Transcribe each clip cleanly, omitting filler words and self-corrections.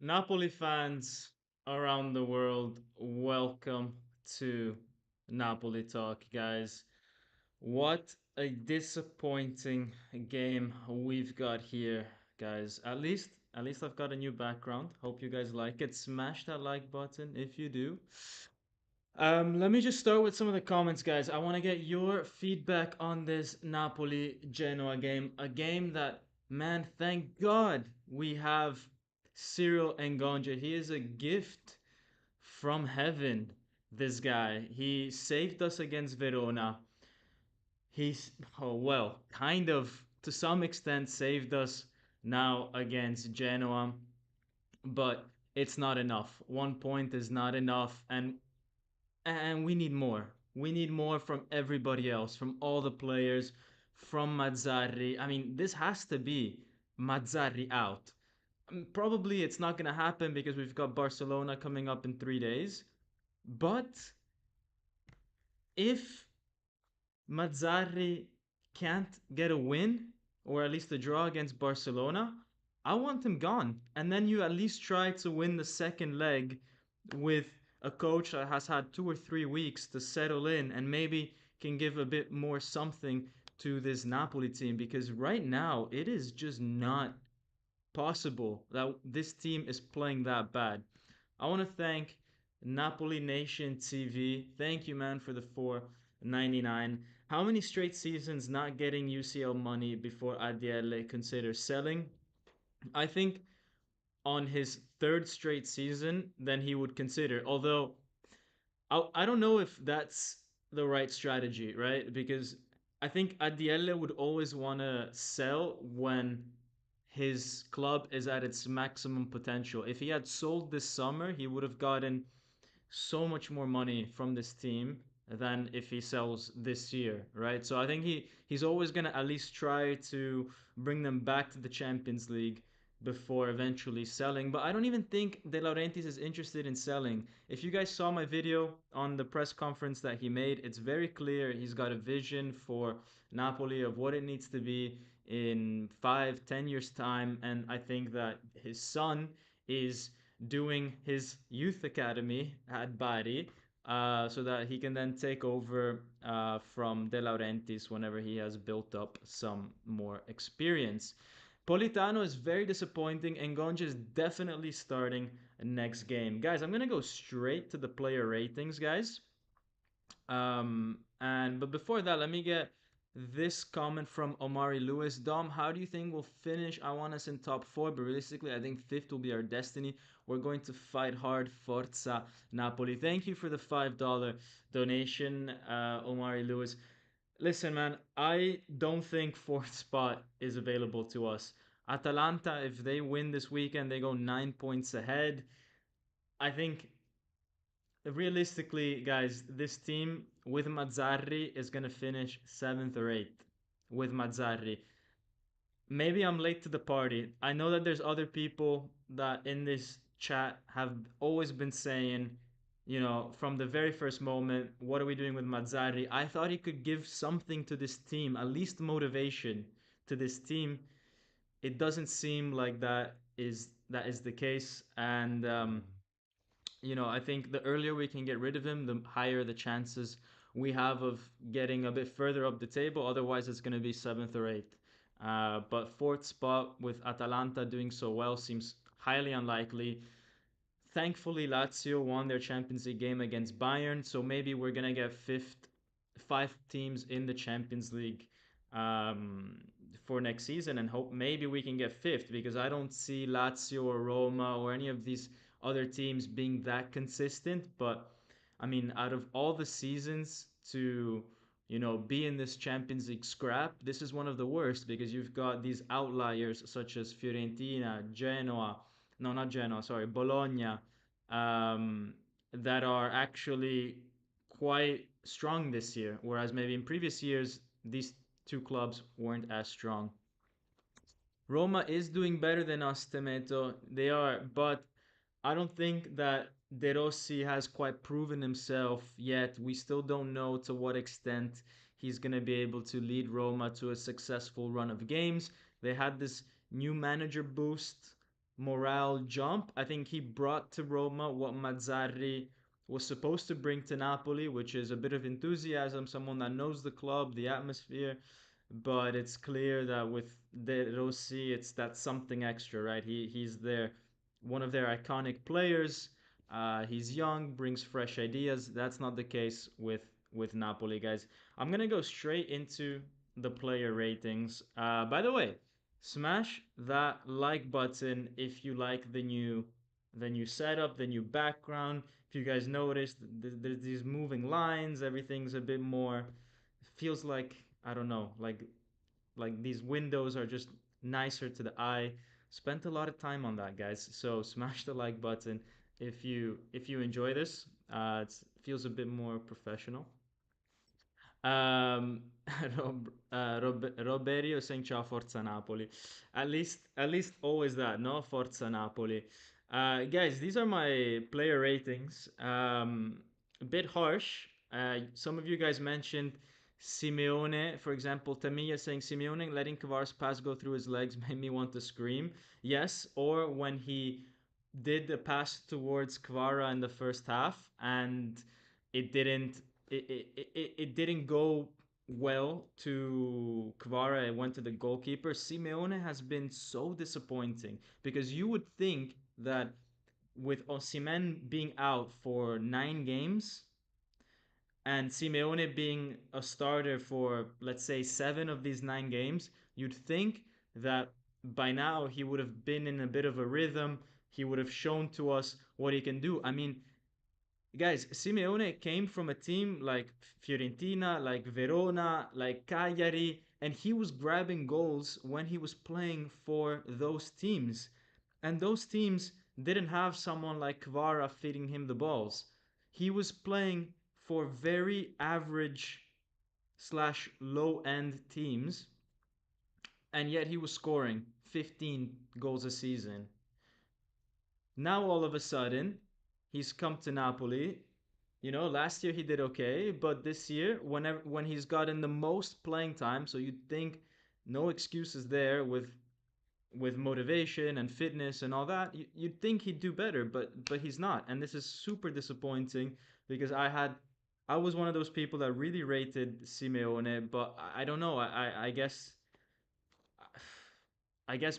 Napoli fans around the world, welcome to Napoli Talk, guys. What a disappointing game we've got here, guys. At least I've got a new background. Hope you guys like it. Smash that like button if you do. Let me just start with some of the comments, guys. I want to get your feedback on this Napoli Genoa game. A game that, man, thank God we have Cyril Engonja. He is a gift from heaven. This guy. He saved us against Verona. He's, oh, well, kind of to some extent saved us now against Genoa, but it's not enough. 1 point is not enough, and we need more. We need more from everybody else, from all the players, from Mazzarri. I mean, this has to be Mazzarri out. Probably it's not going to happen because we've got Barcelona coming up in 3 days. But if Mazzarri can't get a win, or at least a draw against Barcelona, I want him gone. And then you at least try to win the second leg with a coach that has had 2 or 3 weeks to settle in and maybe can give a bit more something to this Napoli team, because right now it is just not possible that this team is playing that bad. I want to thank Napoli Nation TV. Thank you, man, for the 4.99. How many straight seasons not getting UCL money before Adiele considers selling? I think on his third straight season, then he would consider. Although I don't know if that's the right strategy, right? Because I think Adiele would always want to sell when his club is at its maximum potential. If he had sold this summer, he would have gotten so much more money from this team than if he sells this year, right? So I think he's always going to at least try to bring them back to the Champions League before eventually selling. But I don't even think De Laurentiis is interested in selling. If you guys saw my video on the press conference that he made, it's very clear he's got a vision for Napoli of what it needs to be in 5, 10 years time, and I think that his son is doing his youth academy at Bari, so that he can then take over from De Laurentiis whenever he has built up some more experience. Politano is very disappointing, and Gonja is definitely starting next game. Guys, I'm going to go straight to the player ratings, guys. And but before that, let me get this comment from Omari Lewis. Dom, how do you think we'll finish? I want us in top four, but realistically, I think fifth will be our destiny. We're going to fight hard. Forza Napoli. Thank you for the $5 donation, Omari Lewis. Listen, man, I don't think fourth spot is available to us. Atalanta, if they win this weekend, they go 9 points ahead. I think realistically, guys, this team with Mazzarri is going to finish seventh or eighth with Mazzarri. Maybe I'm late to the party. I know that there's other people that in this chat have always been saying, from the very first moment, what are we doing with Mazzarri? I thought he could give something to this team, at least motivation to this team. It doesn't seem like that is the case, and I think the earlier we can get rid of him, the higher the chances we have of getting a bit further up the table. Otherwise, it's going to be seventh or eighth. But fourth spot with Atalanta doing so well seems highly unlikely. Thankfully, Lazio won their Champions League game against Bayern, so maybe we're gonna get five teams in the Champions League um, for next season, and hope maybe we can get fifth, because I don't see Lazio or Roma or any of these other teams being that consistent. But I mean, out of all the seasons to be in this Champions League scrap, this is one of the worst, because you've got these outliers such as Fiorentina, Genoa, no, not Genoa, sorry, Bologna, um, that are actually quite strong this year, whereas maybe in previous years these two clubs weren't as strong. Roma is doing better than us, Temeto. They are, but I don't think that De Rossi has quite proven himself yet. We still don't know to what extent he's going to be able to lead Roma to a successful run of games. They had this new manager boost morale jump. I think he brought to Roma what Mazzarri was supposed to bring to Napoli, which is a bit of enthusiasm, someone that knows the club, the atmosphere. But it's clear that with De Rossi, it's that something extra, right? He's their one of their iconic players. He's young, brings fresh ideas. That's not the case with Napoli, guys. I'm gonna go straight into the player ratings. By the way, smash that like button if you like the new setup, the new background. If you guys noticed, there's these moving lines. Everything's a bit more. Feels like I don't know, like these windows are just nicer to the eye. Spent a lot of time on that, guys. So smash the like button if you enjoy this. It feels a bit more professional. Um, Roberio saying ciao Forza Napoli. At least always that, no? Forza Napoli. Guys, these are my player ratings. A bit harsh. Some of you guys mentioned Simeone, for example. Tamiya saying Simeone letting Kvara's pass go through his legs made me want to scream. Yes, or when he did the pass towards Kvara in the first half and it didn't it didn't go well to Kvara. It went to the goalkeeper. Simeone has been so disappointing because you would think that with Osimhen being out for 9 games and Simeone being a starter for, let's say, 7 of these 9 games, you'd think that by now he would have been in a bit of a rhythm. He would have shown to us what he can do. I mean, guys, Simeone came from a team like Fiorentina, like Verona, like Cagliari, and he was grabbing goals when he was playing for those teams. And those teams didn't have someone like Kvara feeding him the balls. He was playing for very average slash low end teams, and yet he was scoring 15 goals a season. Now all of a sudden, he's come to Napoli. Last year he did okay, but this year, when he's gotten the most playing time, so you'd think no excuses there with motivation and fitness and all that. You'd think he'd do better, but he's not, and this is super disappointing because I was one of those people that really rated Simeone, but I don't know. I guess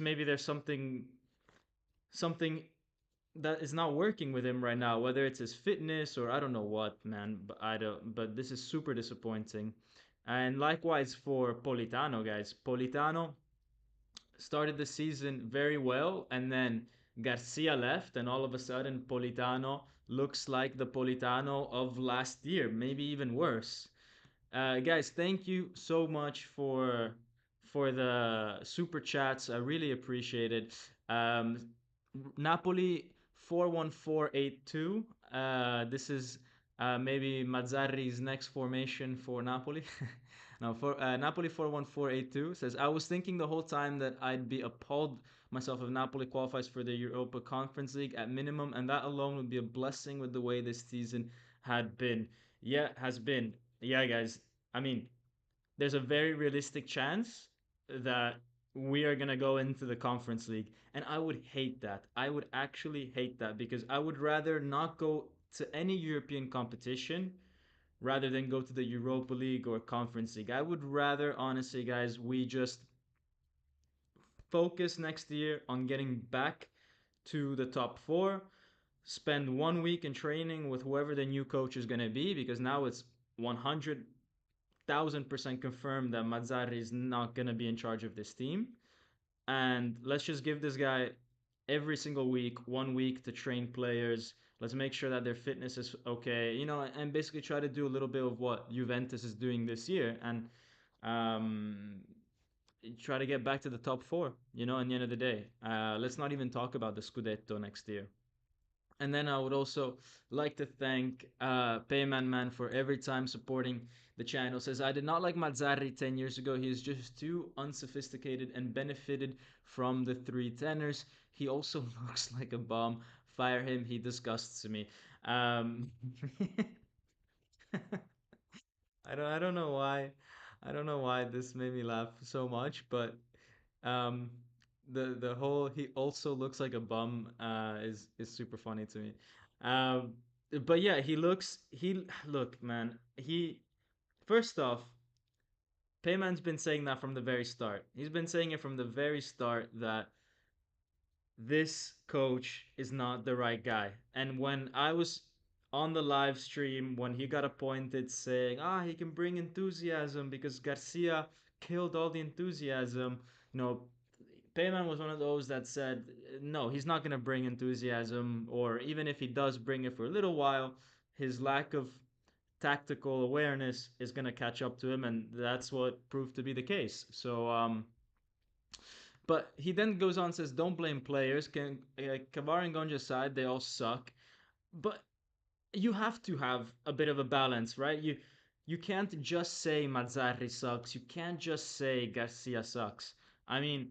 maybe there's something that is not working with him right now, whether it's his fitness or I don't know what, man. But I don't. But this is super disappointing. And likewise for Politano, guys. Politano started the season very well, and then Garcia left, and all of a sudden Politano looks like the Politano of last year, maybe even worse. Guys, thank you so much for the super chats. I really appreciate it. Napoli 41482. This is maybe Mazzarri's next formation for Napoli. No, for Napoli 41482 says, I was thinking the whole time that I'd be appalled myself if Napoli qualifies for the Europa Conference League at minimum, and that alone would be a blessing with the way this season had been. Yeah, has been. Yeah, guys. I mean, there's a very realistic chance that we are going to go into the Conference League. And I would hate that. I would actually hate that because I would rather not go to any European competition rather than go to the Europa League or Conference League. I would rather, honestly, guys, we just focus next year on getting back to the top four, spend 1 week in training with whoever the new coach is going to be because now it's 100,000% confirmed that Mazzarri is not going to be in charge of this team. And let's just give this guy every single week, 1 week to train players. Let's make sure that their fitness is okay, and basically try to do a little bit of what Juventus is doing this year and um, try to get back to the top four, in the end of the day. Let's not even talk about the Scudetto next year. And then I would also like to thank Payman Man for every time supporting the channel. Says, I did not like Mazzarri 10 years ago. He is just too unsophisticated and benefited from the three tenors. He also looks like a bomb. Fire him. He disgusts me. Um, I don't know why. I don't know why this made me laugh so much, but um, the whole he also looks like a bum is super funny to me. Um, but yeah, he look man. He first off, Payman's been saying that from the very start. He's been saying it from the very start that this coach is not the right guy. And when I was on the live stream, when he got appointed, saying, he can bring enthusiasm because Garcia killed all the enthusiasm, you know, Payman was one of those that said, no, he's not going to bring enthusiasm, or even if he does bring it for a little while, his lack of tactical awareness is going to catch up to him, and that's what proved to be the case. But he then goes on and says, "Don't blame players. Kvara and Gonja aside, they all suck." But you have to have a bit of a balance, right? You can't just say Mazzarri sucks. You can't just say Garcia sucks. I mean,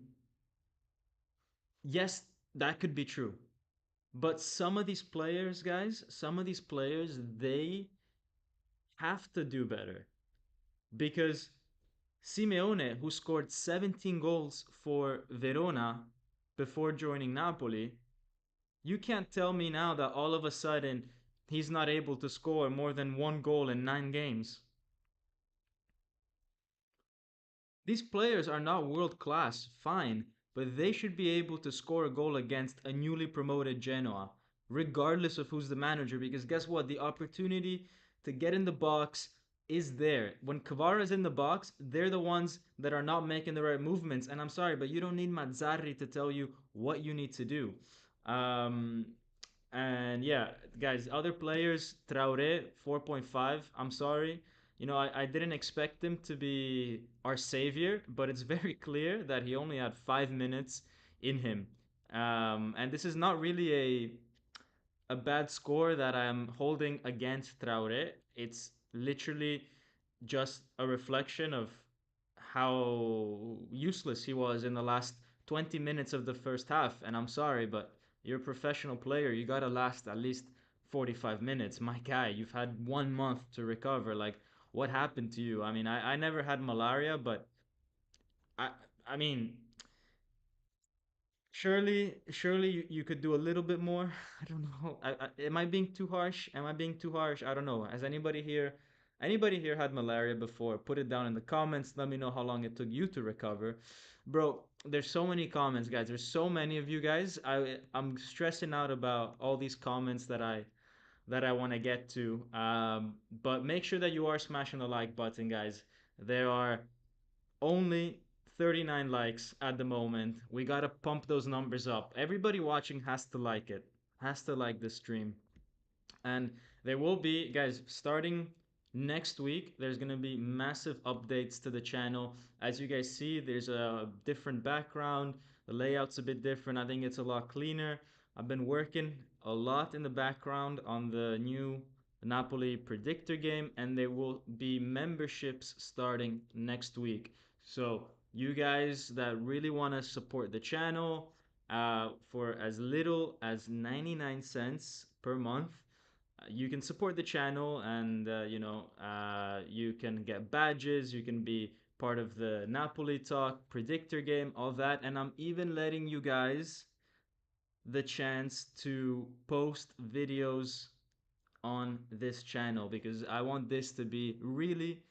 yes, that could be true. But some of these players, guys, some of these players, they have to do better because Simeone, who scored 17 goals for Verona before joining Napoli, you can't tell me now that all of a sudden he's not able to score more than one goal in 9 games. These players are not world class, fine, but they should be able to score a goal against a newly promoted Genoa, regardless of who's the manager. Because guess what? The opportunity to get in the box is there. When Kvara is in the box, they're the ones that are not making the right movements. And I'm sorry, but you don't need Mazzarri to tell you what you need to do. Um, and yeah, guys, other players, Traore, 4.5. I'm sorry. I didn't expect him to be our savior, but it's very clear that he only had 5 minutes in him. And this is not really a bad score that I'm holding against Traore. It's literally just a reflection of how useless he was in the last 20 minutes of the first half. And I'm sorry, but you're a professional player. You got to last at least 45 minutes. My guy, you've had 1 month to recover. Like, what happened to you? I mean, I never had malaria, but I, I mean, surely you could do a little bit more. I don't know. Am I being too harsh? Am I being too harsh? I don't know. Has anybody here had malaria before? Put it down in the comments. Let me know how long it took you to recover. Bro, there's so many comments, guys. There's so many of you guys. I'm stressing out about all these comments that I want to get to. But make sure that you are smashing the like button, guys. There are only 39 likes at the moment. We gotta pump those numbers up. Everybody watching has to like it, has to like this stream. And there will be, guys, starting next week, there's going to be massive updates to the channel. As you guys see, there's a different background. The layout's a bit different. I think it's a lot cleaner. I've been working a lot in the background on the new Napoli predictor game, and there will be memberships starting next week. So, you guys that really want to support the channel for as little as 99 cents per month, you can support the channel, and you can get badges, you can be part of the Napoli talk predictor game, all that. And I'm even letting you guys the chance to post videos on this channel because I want this to be really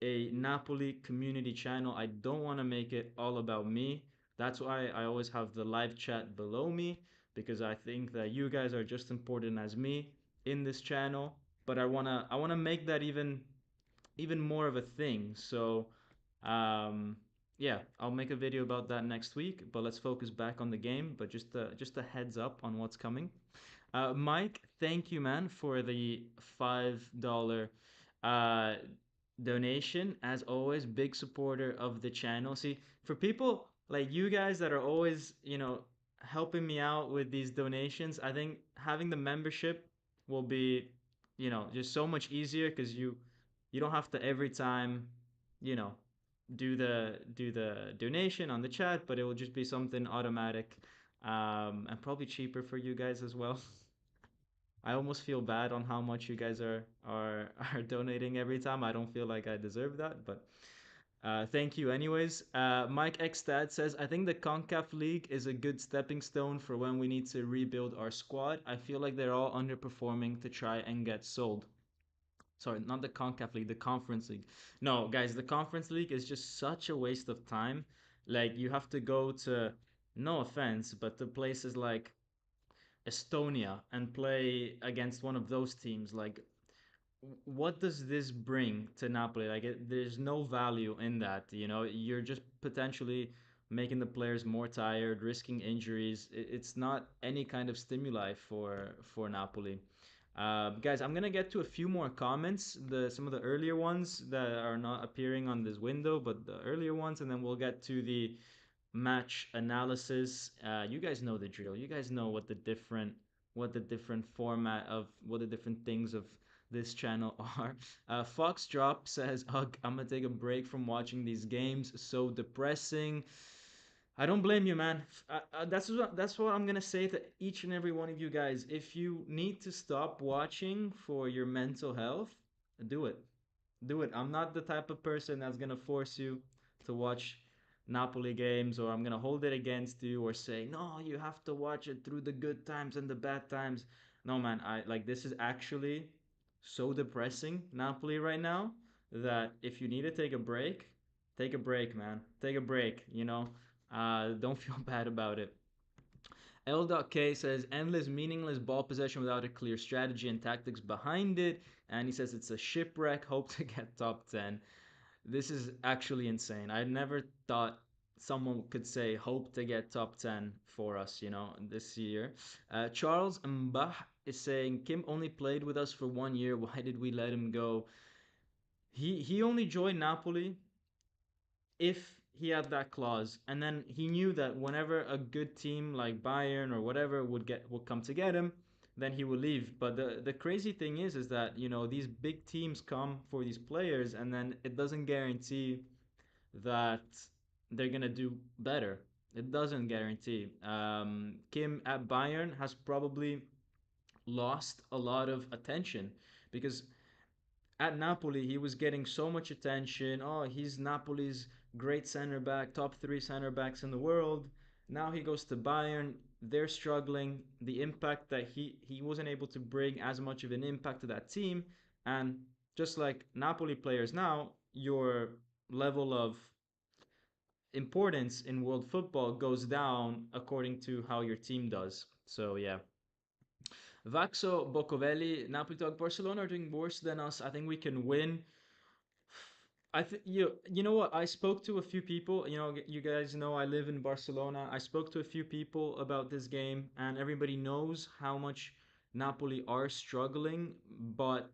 a Napoli community channel. I don't want to make it all about me. That's why I always have the live chat below me, because I think that you guys are just important as me in this channel. But I wanna make that even more of a thing. So um, yeah, I'll make a video about that next week. But let's focus back on the game. But just a heads up on what's coming. Mike, thank you, man, for the $5 uh, donation. As always, big supporter of the channel. See, for people like you guys that are always, helping me out with these donations, I think having the membership will be, just so much easier because you don't have to every time, you know, do the donation on the chat, but it will just be something automatic, and probably cheaper for you guys as well. I almost feel bad on how much you guys are are donating every time. I don't feel like I deserve that, but Thank you, anyways. Mike Xtad says, I think the CONCACAF League is a good stepping stone for when we need to rebuild our squad. I feel like they're all underperforming to try and get sold. Sorry, not the CONCACAF League, the Conference League. No, guys, the Conference League is just such a waste of time. Like, you have to go to, no offense, but to places like Estonia and play against one of those teams. Like, what does this bring to Napoli? Like, there's no value in that. You know, you're just potentially making the players more tired, risking injuries. It's not any kind of stimuli for Napoli. Guys, I'm gonna get to a few more comments. The some of the earlier ones that are not appearing on this window, but the earlier ones, and then we'll get to the match analysis. You guys know the drill. You guys know what the different format of what the different things of this channel are. Fox Drop says, "Ugh, I'm gonna take a break from watching these games. So depressing." I don't blame you, man. That's what I'm gonna say to each and every one of you guys. If you need to stop watching for your mental health, do it. Do it. I'm not the type of person that's gonna force you to watch Napoli games, or I'm gonna hold it against you or say, no, you have to watch it through the good times and the bad times. No, man. I like this is actually so depressing, Napoli right now, that if you need to take a break, man. Take a break. Don't feel bad about it. L.K says endless, meaningless ball possession without a clear strategy and tactics behind it. And he says it's a shipwreck. Hope to get top 10. This is actually insane. I never thought someone could say hope to get top 10 for us, this year. Charles Mbah is saying Kim only played with us for 1 year. Why did we let him go? He only joined Napoli if he had that clause, and then he knew that whenever a good team like Bayern or whatever would come to get him, then he would leave. But the crazy thing is that these big teams come for these players, and then it doesn't guarantee that they're gonna do better. It doesn't guarantee. Kim at Bayern has probably lost a lot of attention because at Napoli, he was getting so much attention. Oh, he's Napoli's great center back, top three center backs in the world. Now he goes to Bayern. They're struggling. The impact that he wasn't able to bring as much of an impact to that team. And just like Napoli players now, your level of importance in world football goes down according to how your team does. So yeah, Vaxo Bocovelli, Napoli talk Barcelona are doing worse than us. I think we can win. I think you know what? I spoke to a few people. You guys know I live in Barcelona. I spoke to a few people about this game, and everybody knows how much Napoli are struggling, but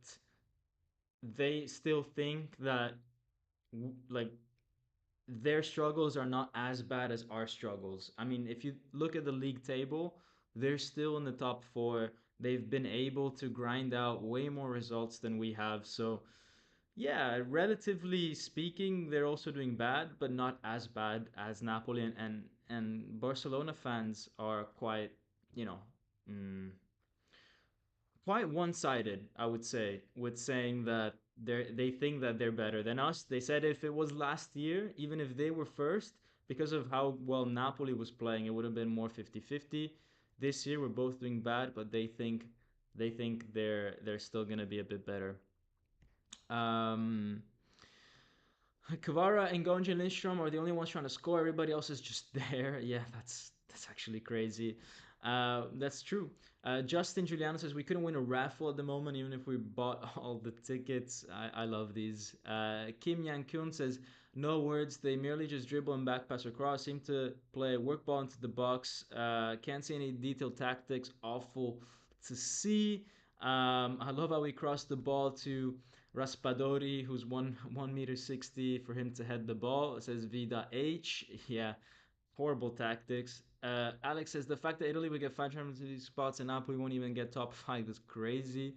they still think that like their struggles are not as bad as our struggles. I mean, if you look at the league table, they're still in the top four. They've been able to grind out way more results than we have. So, yeah, relatively speaking, they're also doing bad, but not as bad as Napoli and Barcelona fans are quite, you know, mm, quite one-sided, I would say, with saying that they think that they're better than us. They said if it was last year, even if they were first, because of how well Napoli was playing, it would have been more 50-50. This year we're both doing bad, but they think they're still gonna be a bit better. Um, Kvara and Gonja Lindstrom are the only ones trying to score. Everybody else is just there. Yeah, that's actually crazy. That's true. Justin Giuliano says we couldn't win a raffle at the moment, even if we bought all the tickets. I love these. Kim Yang Kyun says no words. They merely just dribble and back pass across. Seem to play work ball into the box. Can't see any detailed tactics. Awful to see. I love how we crossed the ball to Raspadori, who's 1 meter 60 for him to head the ball. It says Vida H. Yeah, horrible tactics. Alex says the fact that Italy would get 500 spots and Napoli won't even get top five is crazy.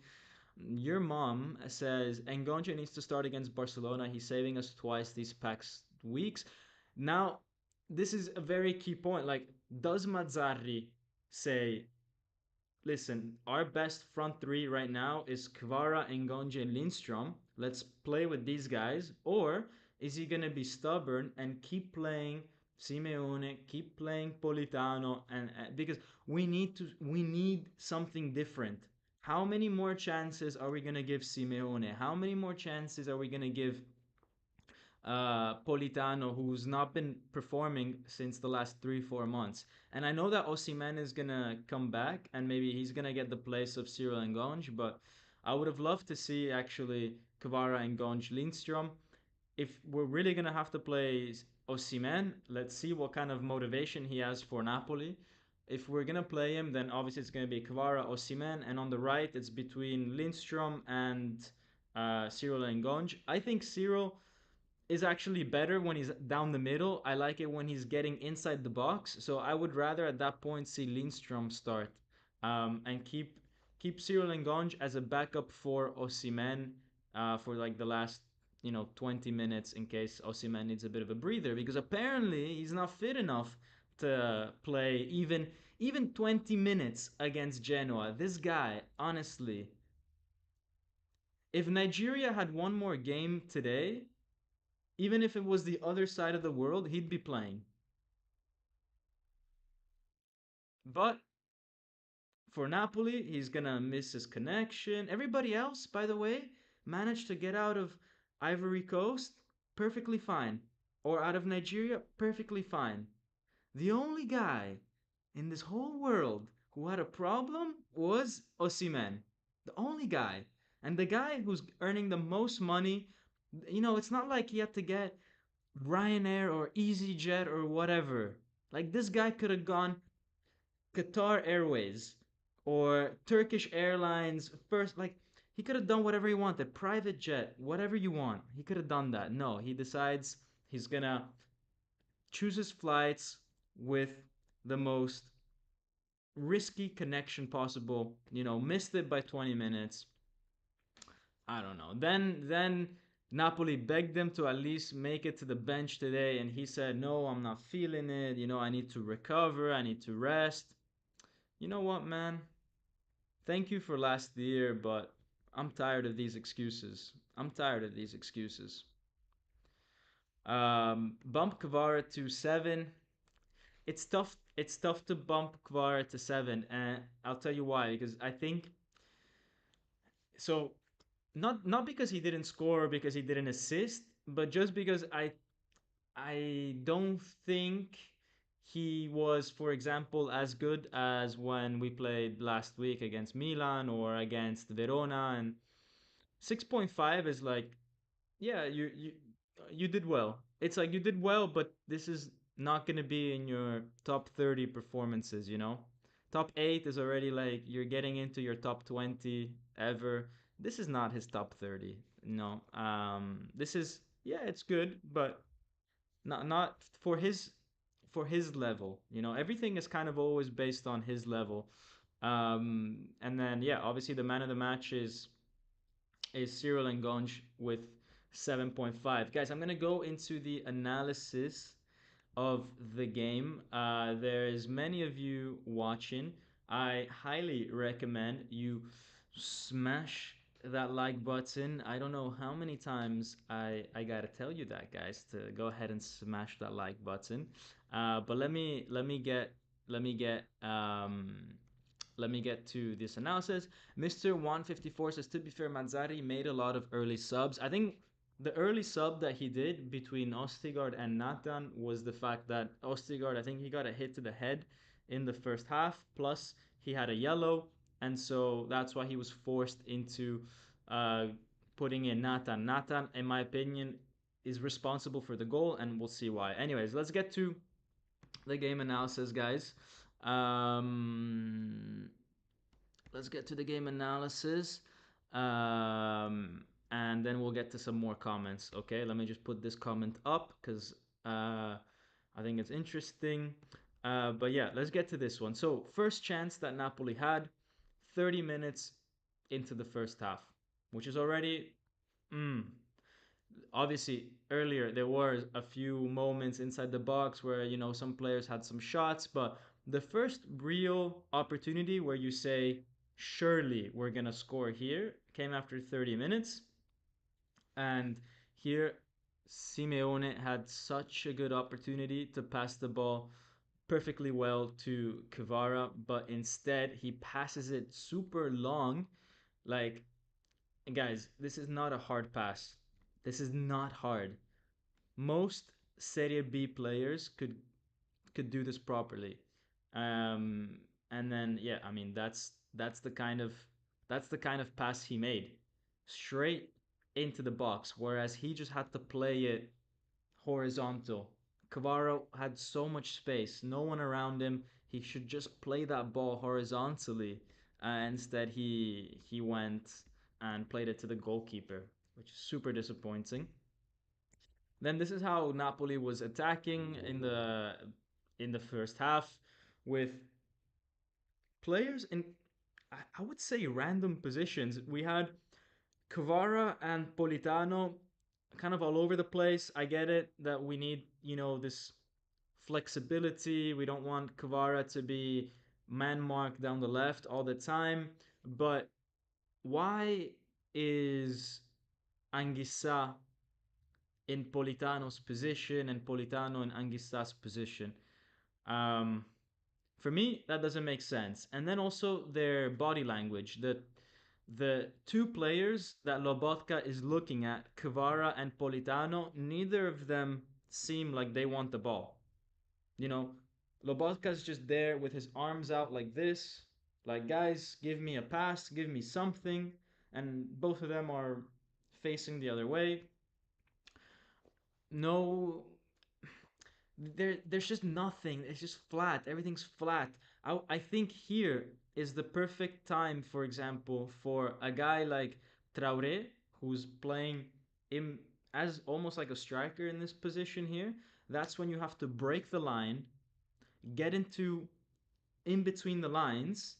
Your mom says Engonche needs to start against Barcelona. He's saving us twice these past weeks. Now, this is a very key point. Like, does Mazzarri say listen, our best front three right now is Kvara, Ngonje, and Lindstrom. Let's play with these guys. Or is he going to be stubborn and keep playing Simeone, keep playing Politano, and because we need something different. How many more chances are we going to give Simeone? How many more chances are we going to give Politano, who's not been performing since the last 3 4 months? And I know that Osimhen is gonna come back and maybe he's gonna get the place of Cyril and Gonj, but I would have loved to see actually Kvara and Gonj Lindstrom. If we're really gonna have to play Osimhen, let's see what kind of motivation he has for Napoli. If we're gonna play him, then obviously it's gonna be Kvara, Osimhen, and on the right it's between Lindstrom and Cyril and Gonj. I think Cyril is actually better when he's down the middle. I like it when he's getting inside the box. So I would rather at that point see Lindstrom start and keep Cyril Ngonge as a backup for Osimhen for like the last 20 minutes in case Osimhen needs a bit of a breather because apparently he's not fit enough to play even 20 minutes against Genoa. This guy, honestly, if Nigeria had one more game today, even if it was the other side of the world, he'd be playing. But for Napoli, he's gonna miss his connection. Everybody else, by the way, managed to get out of Ivory Coast perfectly fine, or out of Nigeria perfectly fine. The only guy in this whole world who had a problem was Osimhen. The only guy. And the guy who's earning the most money, it's not like he had to get Ryanair or EasyJet or whatever. Like this guy could have gone Qatar Airways or Turkish Airlines first. Like he could have done whatever he wanted, private jet, whatever you want. He could have done that. No, he decides he's gonna choose his flights with the most risky connection possible. Missed it by 20 minutes. I don't know. Then Napoli begged him to at least make it to the bench today, and he said, "No, I'm not feeling it. I need to recover. I need to rest." You know what, man? Thank you for last year, but I'm tired of these excuses. I'm tired of these excuses. Bump Kvara to 7. It's tough. It's tough to bump Kvara to 7, and I'll tell you why. Because I think so. Not because he didn't score or because he didn't assist, but just because I don't think he was, for example, as good as when we played last week against Milan or against Verona. And 6.5 is like, yeah, you did well. It's like you did well, but this is not gonna be in your top 30 performances. Top 8 is already like you're getting into your top 20 ever. This is not his top 30. No. This is, yeah, it's good, but not for his level. Everything is kind of always based on his level. And then yeah, obviously the man of the match is Cyril Ngonge with 7.5. Guys, I'm gonna go into the analysis of the game. There's many of you watching. I highly recommend you smash that like button. I don't know how many times I gotta tell you that, guys, to go ahead and smash that like button. But let me get to this analysis. Mr. 154 says, to be fair, Mazzarri made a lot of early subs. I think the early sub that he did between Ostigard and Nathan was the fact that Ostigard, I think he got a hit to the head in the first half, plus he had a yellow, and so that's why he was forced into uh, putting in Nathan. Nathan, in my opinion, is responsible for the goal, and we'll see why. Anyways, let's get to the game analysis, guys. Um, let's get to the game analysis. And then we'll get to some more comments. Okay, let me just put this comment up because I think it's interesting. But yeah, let's get to this one. So, first chance that Napoli had 30 minutes into the first half, which is already mm, obviously earlier there were a few moments inside the box where some players had some shots, but the first real opportunity where you say surely we're gonna score here came after 30 minutes. And here Simeone had such a good opportunity to pass the ball perfectly well to Kvara, but instead he passes it super long. Like, guys, this is not a hard pass. This is not hard. Most Serie B players could do this properly. Um, and then yeah, I mean that's the kind of pass he made, straight into the box. Whereas he just had to play it horizontal. Kvara had so much space, no one around him. He should just play that ball horizontally. Instead, he went and played it to the goalkeeper, which is super disappointing. Then this is how Napoli was attacking in the first half with players in I would say random positions. We had Kvara and Politano kind of all over the place. I get it that we need, this flexibility. We don't want Kvara to be man marked down the left all the time. But why is Anguissa in Politano's position and Politano in Anguissa's position? Um, for me, that doesn't make sense. And then also their body language. The two players that Lobotka is looking at, Kvara and Politano, neither of them seem like they want the ball. You know, Lobotka's just there with his arms out like this, like, guys, give me a pass, give me something. And both of them are facing the other way. No, there's just nothing. It's just flat. Everything's flat. I think here is the perfect time, for example, for a guy like Traore, who's playing in as almost like a striker in this position here. That's when you have to break the line, get into in between the lines,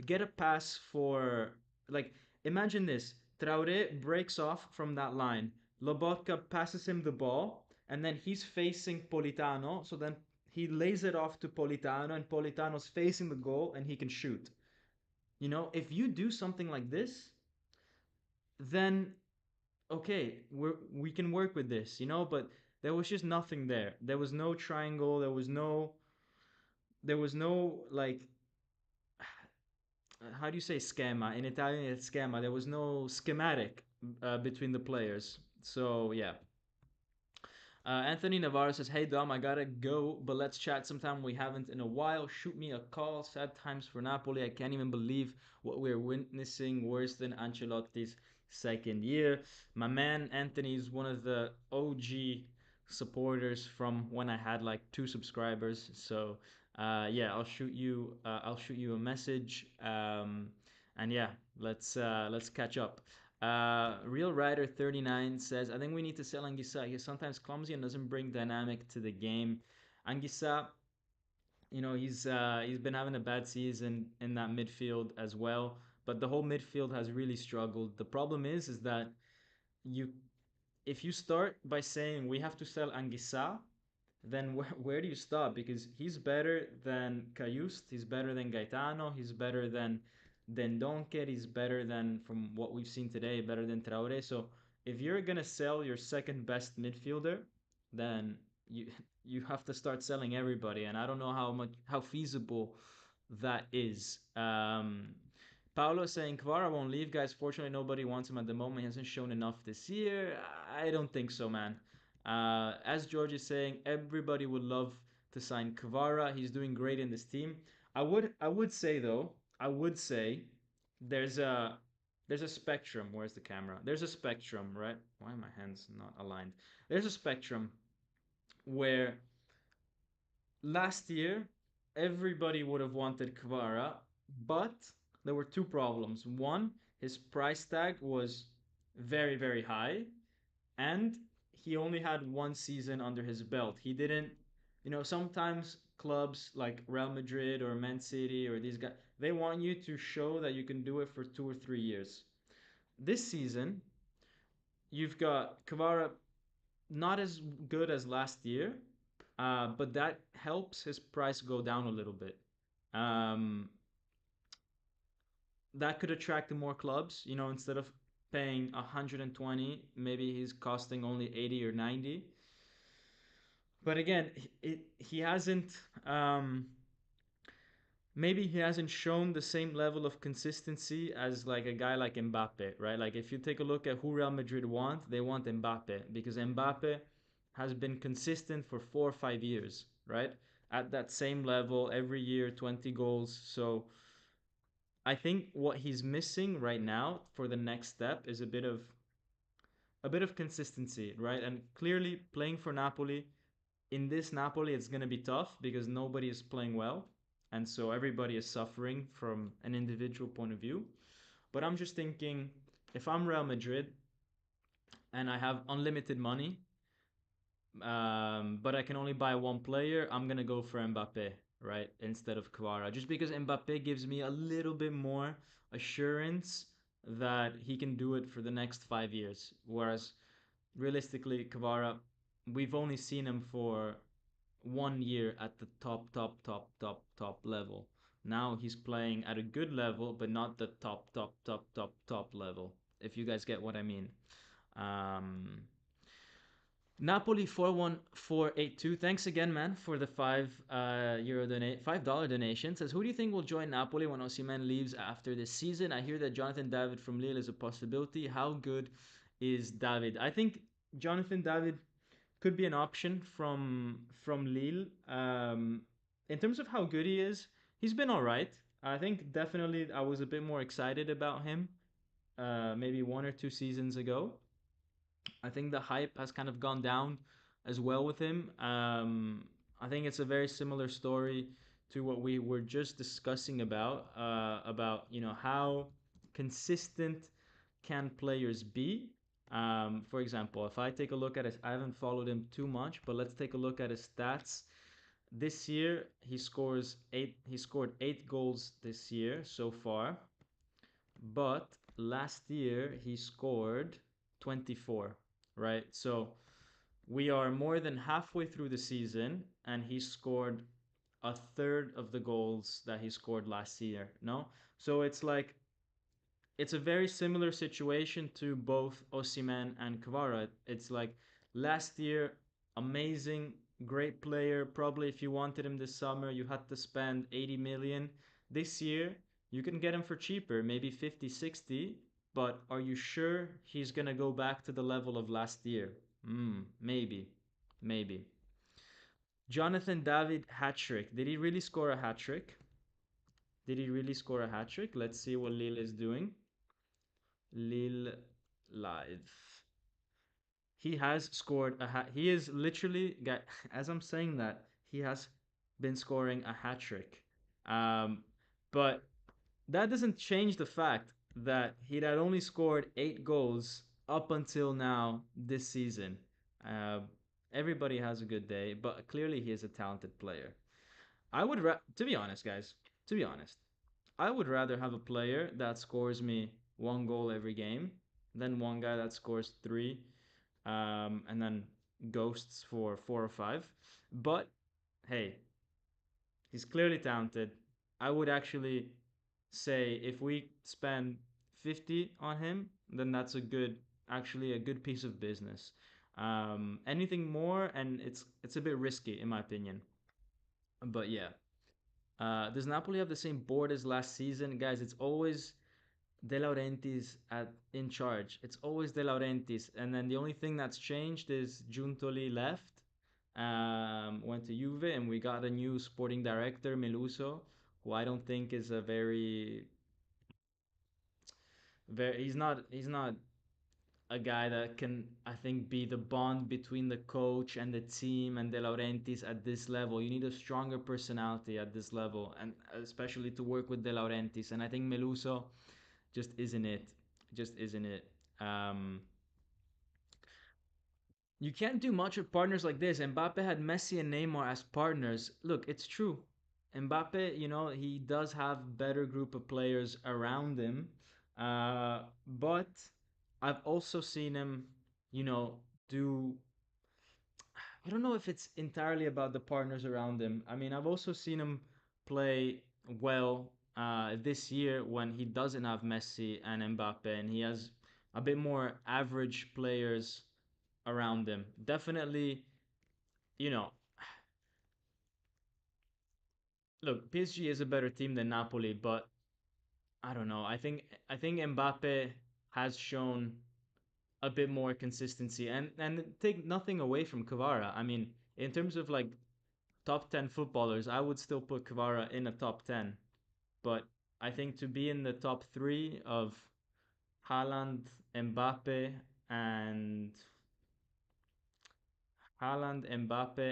get a pass for, like, imagine this. Traore breaks off from that line. Lobotka passes him the ball, and then he's facing Politano. So then he lays it off to Politano, and Politano's facing the goal, and he can shoot. If you do something like this, then okay, we can work with this. But there was just nothing there. There was no triangle. There was no like, how do you say schema in Italian? It's schema. There was no schematic between the players. So yeah. Anthony Navarro says, "Hey Dom, I gotta go, but let's chat sometime. We haven't in a while. Shoot me a call. Sad times for Napoli. I can't even believe what we're witnessing. Worse than Ancelotti's second year." My man Anthony is one of the OG supporters from when I had like 2 subscribers. So yeah, I'll shoot you a message. And yeah, let's catch up. Real Rider 39 says, I think we need to sell Anguissa. He's sometimes clumsy and doesn't bring dynamic to the game. Anguissa, he's been having a bad season in that midfield as well. But the whole midfield has really struggled. The problem is that you if you start by saying we have to sell Anguissa, then where do you stop? Because he's better than Cayust, he's better than Gaetano, he's better than Donker, he's better than, from what we've seen today, better than Traore. So if you're gonna sell your second best midfielder, then you you have to start selling everybody, and I don't know how feasible that is. Paolo saying Kvara won't leave, guys. Fortunately, nobody wants him at the moment. He hasn't shown enough this year. I don't think so, man. As George is saying, everybody would love to sign Kvara. He's doing great in this team. I would say though, I would say there's a there's a spectrum. Where's the camera? There's a spectrum, right? Why are my hands not aligned? There's a spectrum where last year everybody would have wanted Kvara, but there were 2 problems. One, his price tag was very, very high, and he only had 1 season under his belt. He didn't, sometimes clubs like Real Madrid or Man City or these guys, they want you to show that you can do it for 2 or 3 years. This season, you've got Kvara not as good as last year, but that helps his price go down a little bit. Um, that could attract more clubs, instead of paying 120, maybe he's costing only 80 or 90. But again, he hasn't maybe he hasn't shown the same level of consistency as like a guy like Mbappe, right? Like if you take a look at who Real Madrid want, they want Mbappe because Mbappe has been consistent for 4 or 5 years, right? At that same level every year, 20 goals. So I think what he's missing right now for the next step is a bit of consistency, right? And clearly playing for Napoli, in this Napoli it's going to be tough because nobody is playing well and so everybody is suffering from an individual point of view. But I'm just thinking, if I'm Real Madrid and I have unlimited money, but I can only buy one player, I'm gonna go for Mbappe, right, instead of Kvara, just because Mbappe gives me a little bit more assurance that he can do it for the next 5 years. Whereas realistically, Kvara, we've only seen him for 1 year at the top level. Now he's playing at a good level, but not the top level. If you guys get what I mean. Um, Napoli 41482. Thanks again, man, for the €5 donate $5 donation. Says, who do you think will join Napoli when Osimhen leaves after this season? I hear that Jonathan David from Lille is a possibility. How good is David? I think Jonathan David could be an option from Lille. In terms of how good he is, he's been all right. I think definitely I was a bit more excited about him maybe 1 or 2 seasons ago. I think the hype has kind of gone down as well with him. I think it's a very similar story to what we were just discussing about how consistent can players be. For example, if I take a look at his, I haven't followed him too much, but let's take a look at his stats. This year he scores eight. He scored 8 goals this year so far, but last year he scored 24, right? So we are more than halfway through the season and he scored a third of the goals that he scored last year, no? So it's like it's a very similar situation to both Osimhen and Kvara. It's like last year, amazing, great player. Probably if you wanted him this summer, you had to spend 80 million. This year, you can get him for cheaper, maybe 50, 60. But are you sure he's going to go back to the level of last year? Maybe. Maybe. Jonathan David hat trick. Did he really score a hat trick? Did he really score a hat trick? Let's see what Lille is doing. Lille live. He has scored a hat. He is literally, as I'm saying that, he has been scoring a hat trick. Um, but that doesn't change the fact that he had only scored 8 goals up until now this season. Uh, Everybody has a good day, but clearly he is a talented player. To be honest, guys, to be honest, I would rather have a player that scores me 1 goal every game than one guy that scores three, and then ghosts for 4 or 5. But hey, he's clearly talented. I would actually say if we spend 50 on him, then that's actually a good piece of business. Anything more, and it's a bit risky in my opinion. But yeah, does Napoli have the same board as last season, guys? It's always De Laurentiis at in charge. It's always De Laurentiis, and then the only thing that's changed is Giuntoli left, went to Juve, and we got a new sporting director, Meluso, who I don't think is a very. He's not a guy that can, I think, be the bond between the coach and the team and De Laurentiis at this level. You need a stronger personality at this level, and especially to work with De Laurentiis. And I think Meluso just isn't it. Just isn't it. Um, you can't do much with partners like this. Mbappe had Messi and Neymar as partners. Look, it's true. Mbappe, he does have better group of players around him. But I've also seen him, you know, do. I don't know if it's entirely about the partners around him. I mean, I've also seen him play well this year when he doesn't have Messi and Mbappe, and he has a bit more average players around them. Definitely, you know, look, PSG is a better team than Napoli, but I don't know. I think Mbappe has shown a bit more consistency, and take nothing away from Kvara. I mean, in terms of like top 10 footballers, I would still put Kvara in a top 10. But I think to be in the top 3 of Haaland, Mbappe, and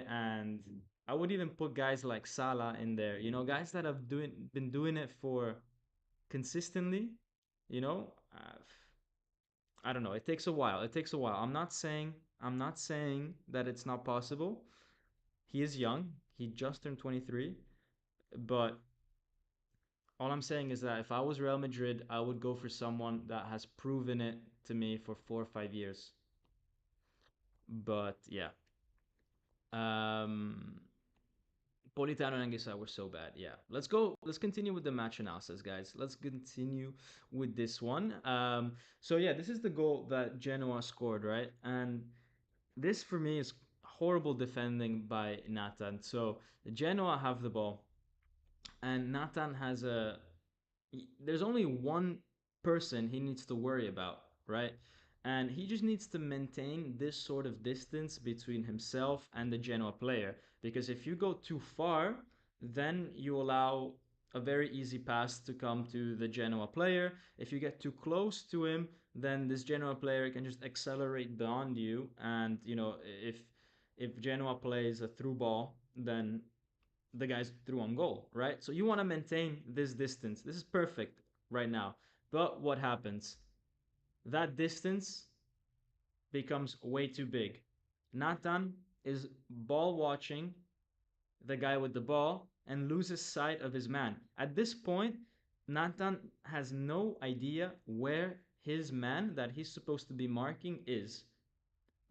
and I would even put guys like Salah in there. You know, guys that have been doing it for consistently. You know, I don't know. It takes a while. It takes a while. I'm not saying that it's not possible. He is young. He just turned 23. But all I'm saying is that if I was Real Madrid, I would go for someone that has proven it to me for 4 or 5 years. But yeah. Um Politano and Anguissa were so bad. Yeah. Let's go. Let's continue with the match analysis, guys. Let's continue with this one. So yeah, this is the goal that Genoa scored, right? And this for me is horrible defending by Nathan. So Genoa have the ball, and Nathan has there's only one person he needs to worry about, right? And he just needs to maintain this sort of distance between himself and the Genoa player. Because if you go too far, then you allow a very easy pass to come to the Genoa player. If you get too close to him, then this Genoa player can just accelerate beyond you. And if Genoa plays a through ball, then the guy's through on goal, right? So you want to maintain this distance. This is perfect right now. But what happens? That distance becomes way too big. Nathan is ball watching the guy with the ball and loses sight of his man. At this point, Nathan has no idea where his man that he's supposed to be marking is,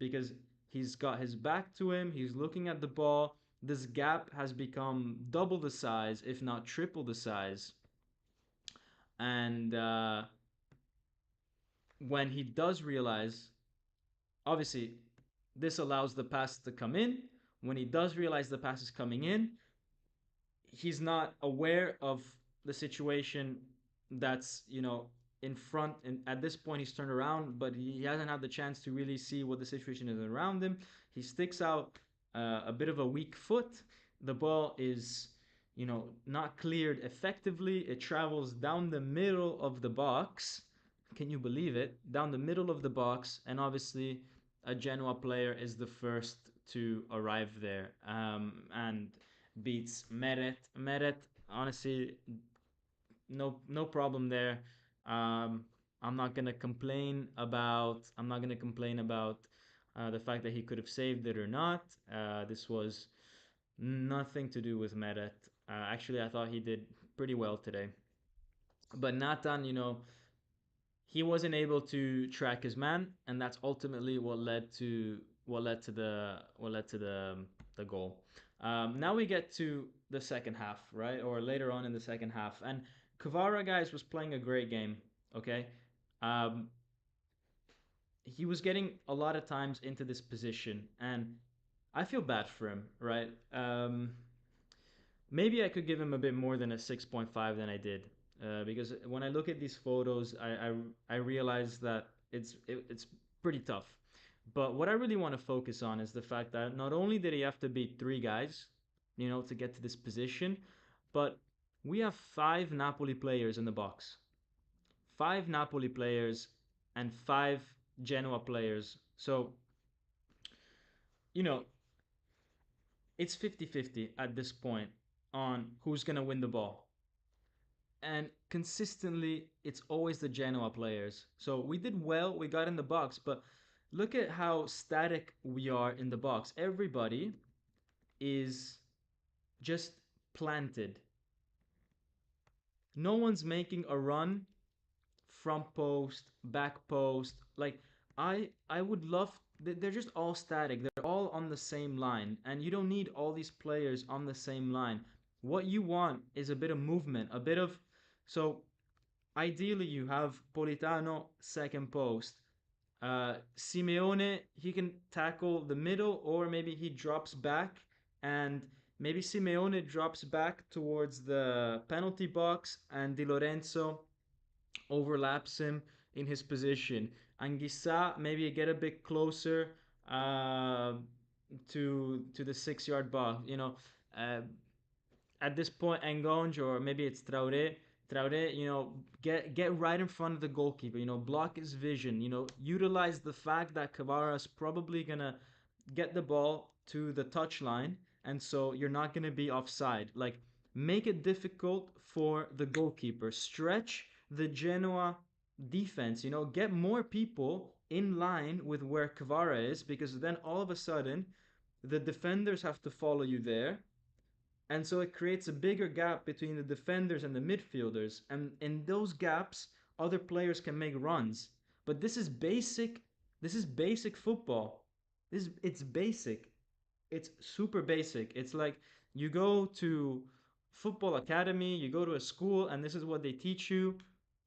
because he's got his back to him, he's looking at the ball. This gap has become double the size, if not triple the size. And when he does realize, obviously, this allows the pass to come in. When he does realize the pass is coming in, he's not aware of the situation that's in front, and at this point he's turned around, but he hasn't had the chance to really see what the situation is around him. He sticks out a bit of a weak foot. The ball is not cleared effectively. It travels down the middle of the box. Can you believe it? Down the middle of the box, and obviously a Genoa player is the first to arrive there, and beats Meret. Meret, honestly, no problem there. Um, I'm not gonna complain about the fact that he could have saved it or not. This was nothing to do with Meret. Actually, I thought he did pretty well today. But Nathan, he wasn't able to track his man, and that's ultimately what led to the goal. Now we get to the second half, right, or later on in the second half, and Kvara, guys, was playing a great game. Okay, um, he was getting a lot of times into this position, and I feel bad for him, right? Maybe I could give him a bit more than a 6.5 than I did, because when I look at these photos, I realize that it's pretty tough. But what I really want to focus on is the fact that not only did he have to beat three guys, to get to this position, but we have five Napoli players in the box, five Napoli players, and five Genoa players. So you know it's 50-50 at this point on who's gonna win the ball, and consistently it's always the Genoa players. So we did well, we got in the box, but look at how static we are in the box. Everybody is just planted. No one's making a run front post, back post. Like I would love, they're just all static. They're all on the same line, and you don't need all these players on the same line. What you want is a bit of movement, a bit of, so ideally you have Politano second post, Simeone, he can tackle the middle, or maybe he drops back, and maybe Simeone drops back towards the penalty box, and Di Lorenzo overlaps him in his position. Anguissa maybe get a bit closer uh, to the 6 yard box. Uh, at this point, Engonge or maybe it's Traore. Traore, get right in front of the goalkeeper. Block his vision. Utilize the fact that Kvara is probably gonna get the ball to the touchline, and so you're not gonna be offside. Like, make it difficult for the goalkeeper. Stretch the Genoa defense. Get more people in line with where Kvara is, because then all of a sudden the defenders have to follow you there, and so it creates a bigger gap between the defenders and the midfielders. And in those gaps, other players can make runs. But this is basic. This is basic football. It's basic. It's super basic. It's like you go to football academy, you go to a school, and this is what they teach you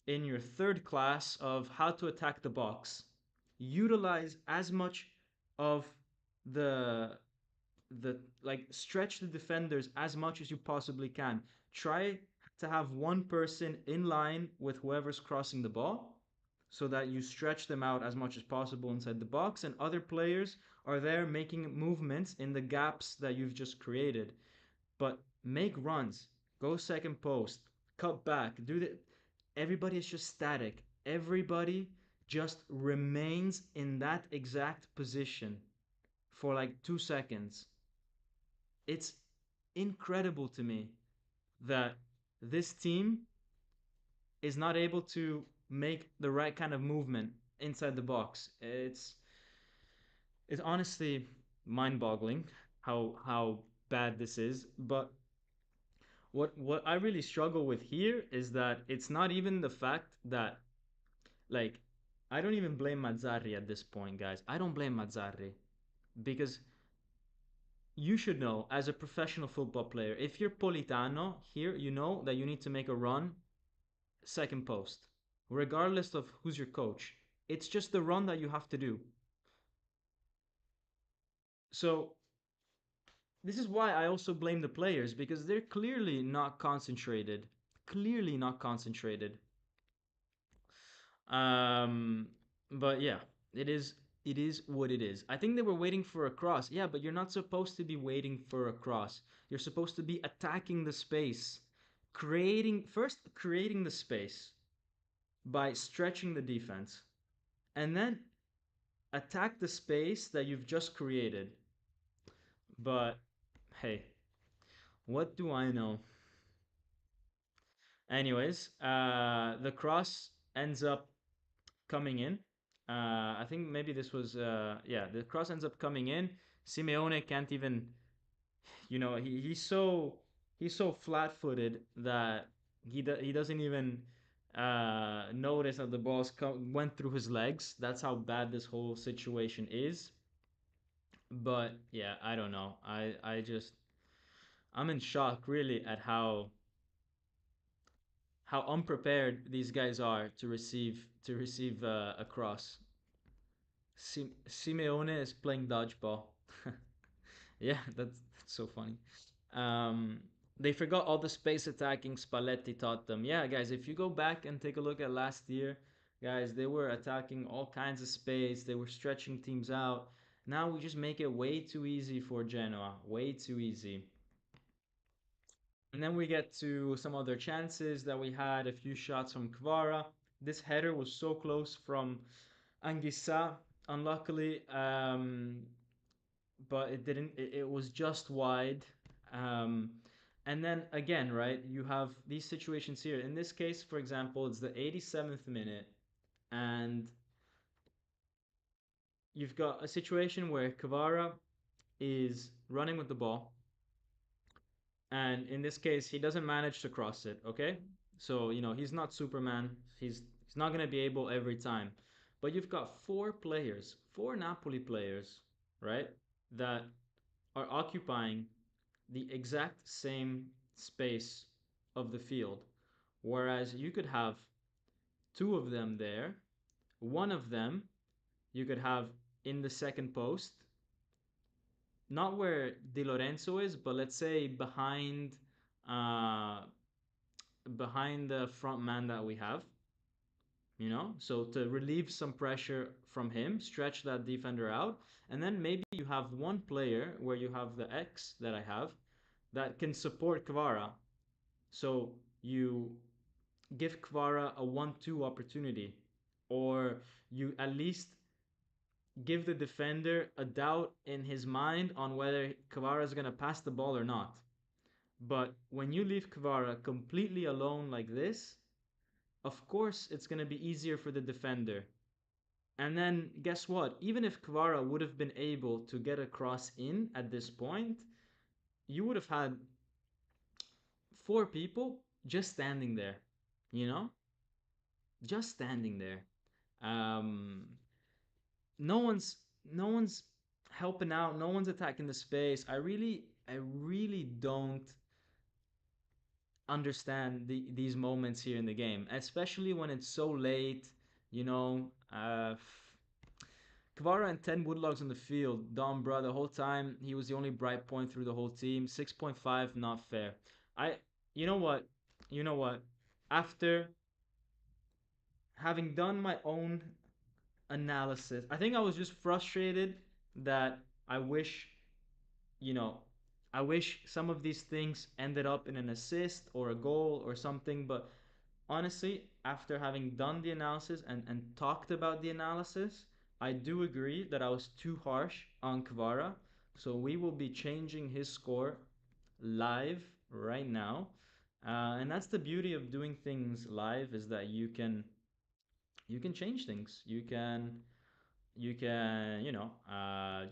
in your third class of how to attack the box. Utilize as much of the like stretch the defenders as much as you possibly can. Try to have one person in line with whoever's crossing the ball so that you stretch them out as much as possible inside the box, and other players are there making movements in the gaps that you've just created. But make runs, go second post, cut back, do the everybody is just static. Everybody just remains in that exact position for like 2 seconds. It's incredible to me that this team is not able to make the right kind of movement inside the box. It's honestly mind-boggling how bad this is. But what I really struggle with here is that it's not even the fact that, like, I don't even blame Mazzarri at this point, guys. I don't blame Mazzarri because you should know as a professional football player, if you're Politano here, you know that you need to make a run second post, regardless of who's your coach. It's just the run that you have to do. So this is why I also blame the players, because they're clearly not concentrated. Clearly not concentrated. Um, but yeah, it is it is what it is. I think they were waiting for a cross. Yeah, but you're not supposed to be waiting for a cross. You're supposed to be attacking the space, creating the space by stretching the defense, and then attack the space that you've just created. But hey, what do I know? Anyways, the cross ends up coming in. I think maybe this was yeah. The cross ends up coming in. Simeone can't even, he's so flat-footed that he doesn't even notice that the went through his legs. That's how bad this whole situation is. But yeah, I don't know. I'm in shock really at how unprepared these guys are to receive a cross. Simeone is playing dodgeball. Yeah, that's so funny. Um, they forgot all the space attacking Spalletti taught them. Yeah, guys, if you go back and take a look at last year, guys, they were attacking all kinds of space. They were stretching teams out. Now we just make it way too easy for Genoa. Way too easy. And then we get to some other chances that we had. A few shots from Kvara. This header was so close from Anguissa. Unluckily, but it didn't. It was just wide. Um, and then again, right? You have these situations here. In this case, for example, it's the 87th minute, and you've got a situation where Kvara is running with the ball, and in this case, he doesn't manage to cross it. Okay, so he's not Superman. He's not gonna be able every time, but you've got four Napoli players, right? That are occupying the exact same space of the field. Whereas you could have two of them there, one of them You could have in the second post, not where Di Lorenzo is, but let's say uh, behind the front man that we have, so to relieve some pressure from him, stretch that defender out, and then maybe you have one player where you have the X that I have that can support Kvara. So you give Kvara a 1-2 opportunity, or you at least give the defender a doubt in his mind on whether Kvara is going to pass the ball or not. But when you leave Kvara completely alone like this, of course it's going to be easier for the defender. And then guess what? Even if Kvara would have been able to get a cross in at this point, you would have had four people just standing there, you know? Just standing there. Um, no one's no one's helping out, no one's attacking the space. I really don't understand these moments here in the game, especially when it's so late. You know, Kvara and 10 Woodlogs on the field. Dom, bro, the whole time he was the only bright point through the whole team. 6.5, not fair. I, you know what, you know what? After having done my own analysis, I think I was just frustrated that I wish, you know, I wish some of these things ended up in an assist or a goal or something. But honestly, after having done the analysis and talked about the analysis, I do agree that I was too harsh on Kvara. So we will be changing his score live right now. And that's the beauty of doing things live, is that you can change things. You can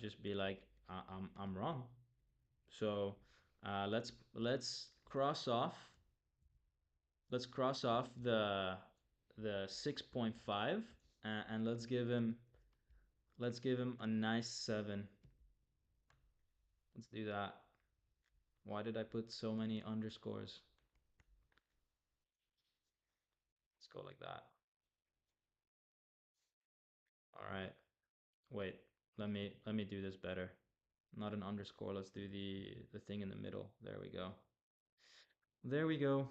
just be like, I'm wrong. So let's cross off the 6.5, and let's give him a nice 7. Let's do that. Why did I put so many underscores? Let's go like that. All right. Wait. Let me do this better. Not an underscore. Let's do the thing in the middle. There we go. There we go.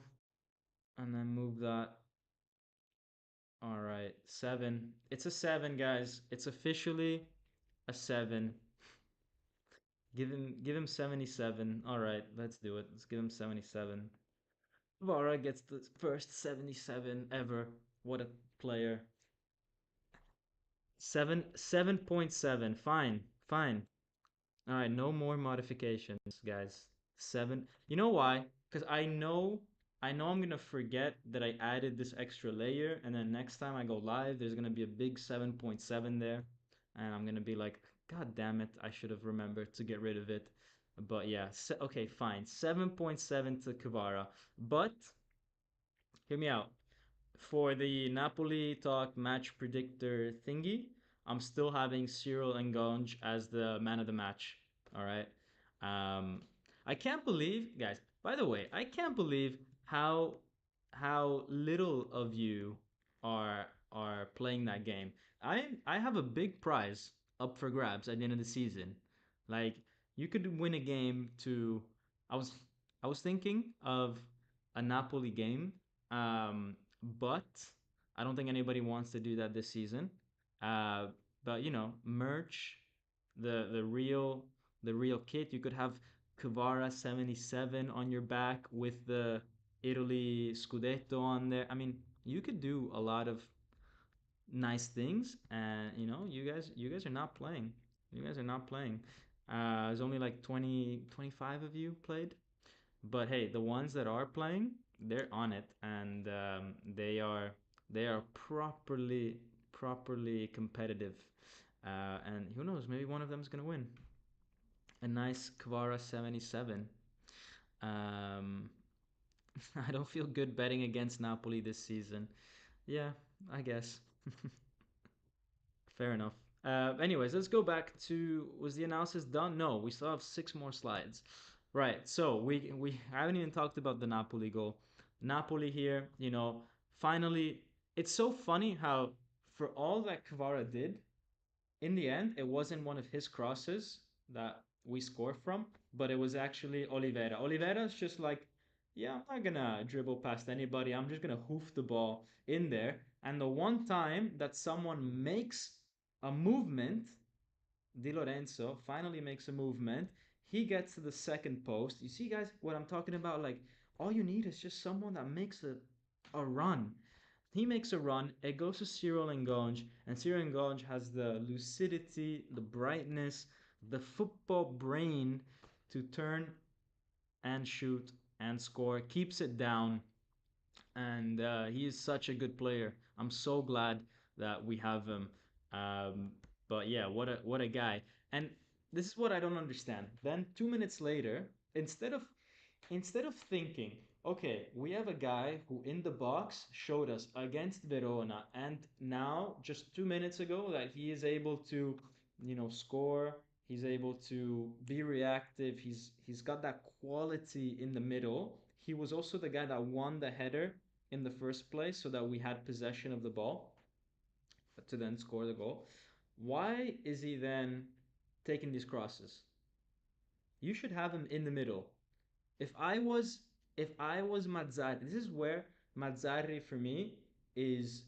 And then move that. All right. 7. It's a 7, guys. It's officially a 7. Give him 77. All right, let's do it. Let's give him 77. Vara gets the first 77 ever. What a player. 7.7. Fine. Fine. All right, no more modifications, guys. 7. You know why? Cuz I know I'm going to forget that I added this extra layer, and then next time I go live there's going to be a big 7.7 there, and I'm going to be like, god damn it, I should have remembered to get rid of it. But yeah, okay, fine. 7.7 to Kvara. But hear me out. For the Napoli talk match predictor thingy, I'm still having Cyril Ngonge as the man of the match. All right. Um, I can't believe, guys. By the way, I can't believe how little of you are playing that game. I have a big prize up for grabs at the end of the season. Like, you could win a game to. I was I was thinking of a Napoli game, but I don't think anybody wants to do that this season. Uh, but merch the real kit. You could have Kvara 77 on your back with the Italy Scudetto on there. I mean, you could do a lot of nice things, and you guys are not playing. You guys are not playing. There's only like 20, 25 of you played. But hey, the ones that are playing, they're on it, and they are properly competitive. And who knows, maybe one of them is gonna win. A nice Kvara 77. Um, I don't feel good betting against Napoli this season. Yeah, I guess. Fair enough. Anyways, let's go back to, was the analysis done? No, we still have 6 more slides. Right. So we haven't even talked about the Napoli goal. Napoli here, finally, it's so funny how for all that Kvara did, In the end, it wasn't one of his crosses that we score from, but it was actually Oliveira. Oliveira's just like, yeah, I'm not gonna dribble past anybody. I'm just gonna hoof the ball in there. And the one time that someone makes a movement, Di Lorenzo finally makes a movement. He gets to the second post. You see, guys, what I'm talking about? Like, all you need is just someone that makes a run. He makes a run. It goes to Cyril Ngonge, and Cyril Ngonge has the lucidity, the brightness, the football brain to turn and shoot and score. Keeps it down, and he is such a good player. I'm so glad that we have him. Um, but yeah, what a guy! And this is what I don't understand. Then 2 minutes later, instead of thinking, okay, we have a guy who in the box showed us against Verona, and now just 2 minutes ago that he is able to, score. He's able to be reactive. He's got that quality in the middle. He was also the guy that won the header in the first place, so that we had possession of the ball to then score the goal. Why is he then taking these crosses? You should have him in the middle. If I was if I was Mazzarri, this is where Mazzarri for me is,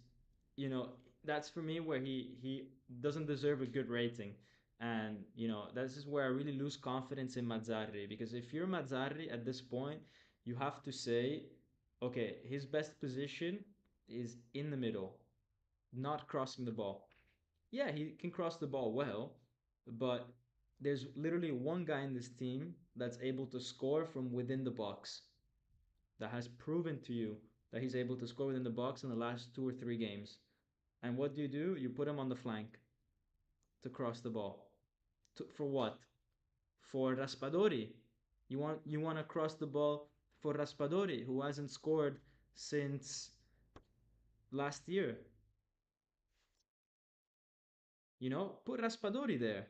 you know, that's for me where he doesn't deserve a good rating. And this is where I really lose confidence in Mazzarri, because if you're Mazzarri at this point, you have to say, okay, his best position is in the middle, not crossing the ball. Yeah, he can cross the ball well, but there's literally one guy in this team that's able to score from within the box, that has proven to you that he's able to score within the box in the last 2 or 3 games. And what do? You put him on the flank to cross the ball. For what? For Raspadori. You want to cross the ball for Raspadori, who hasn't scored since last year. Put Raspadori there.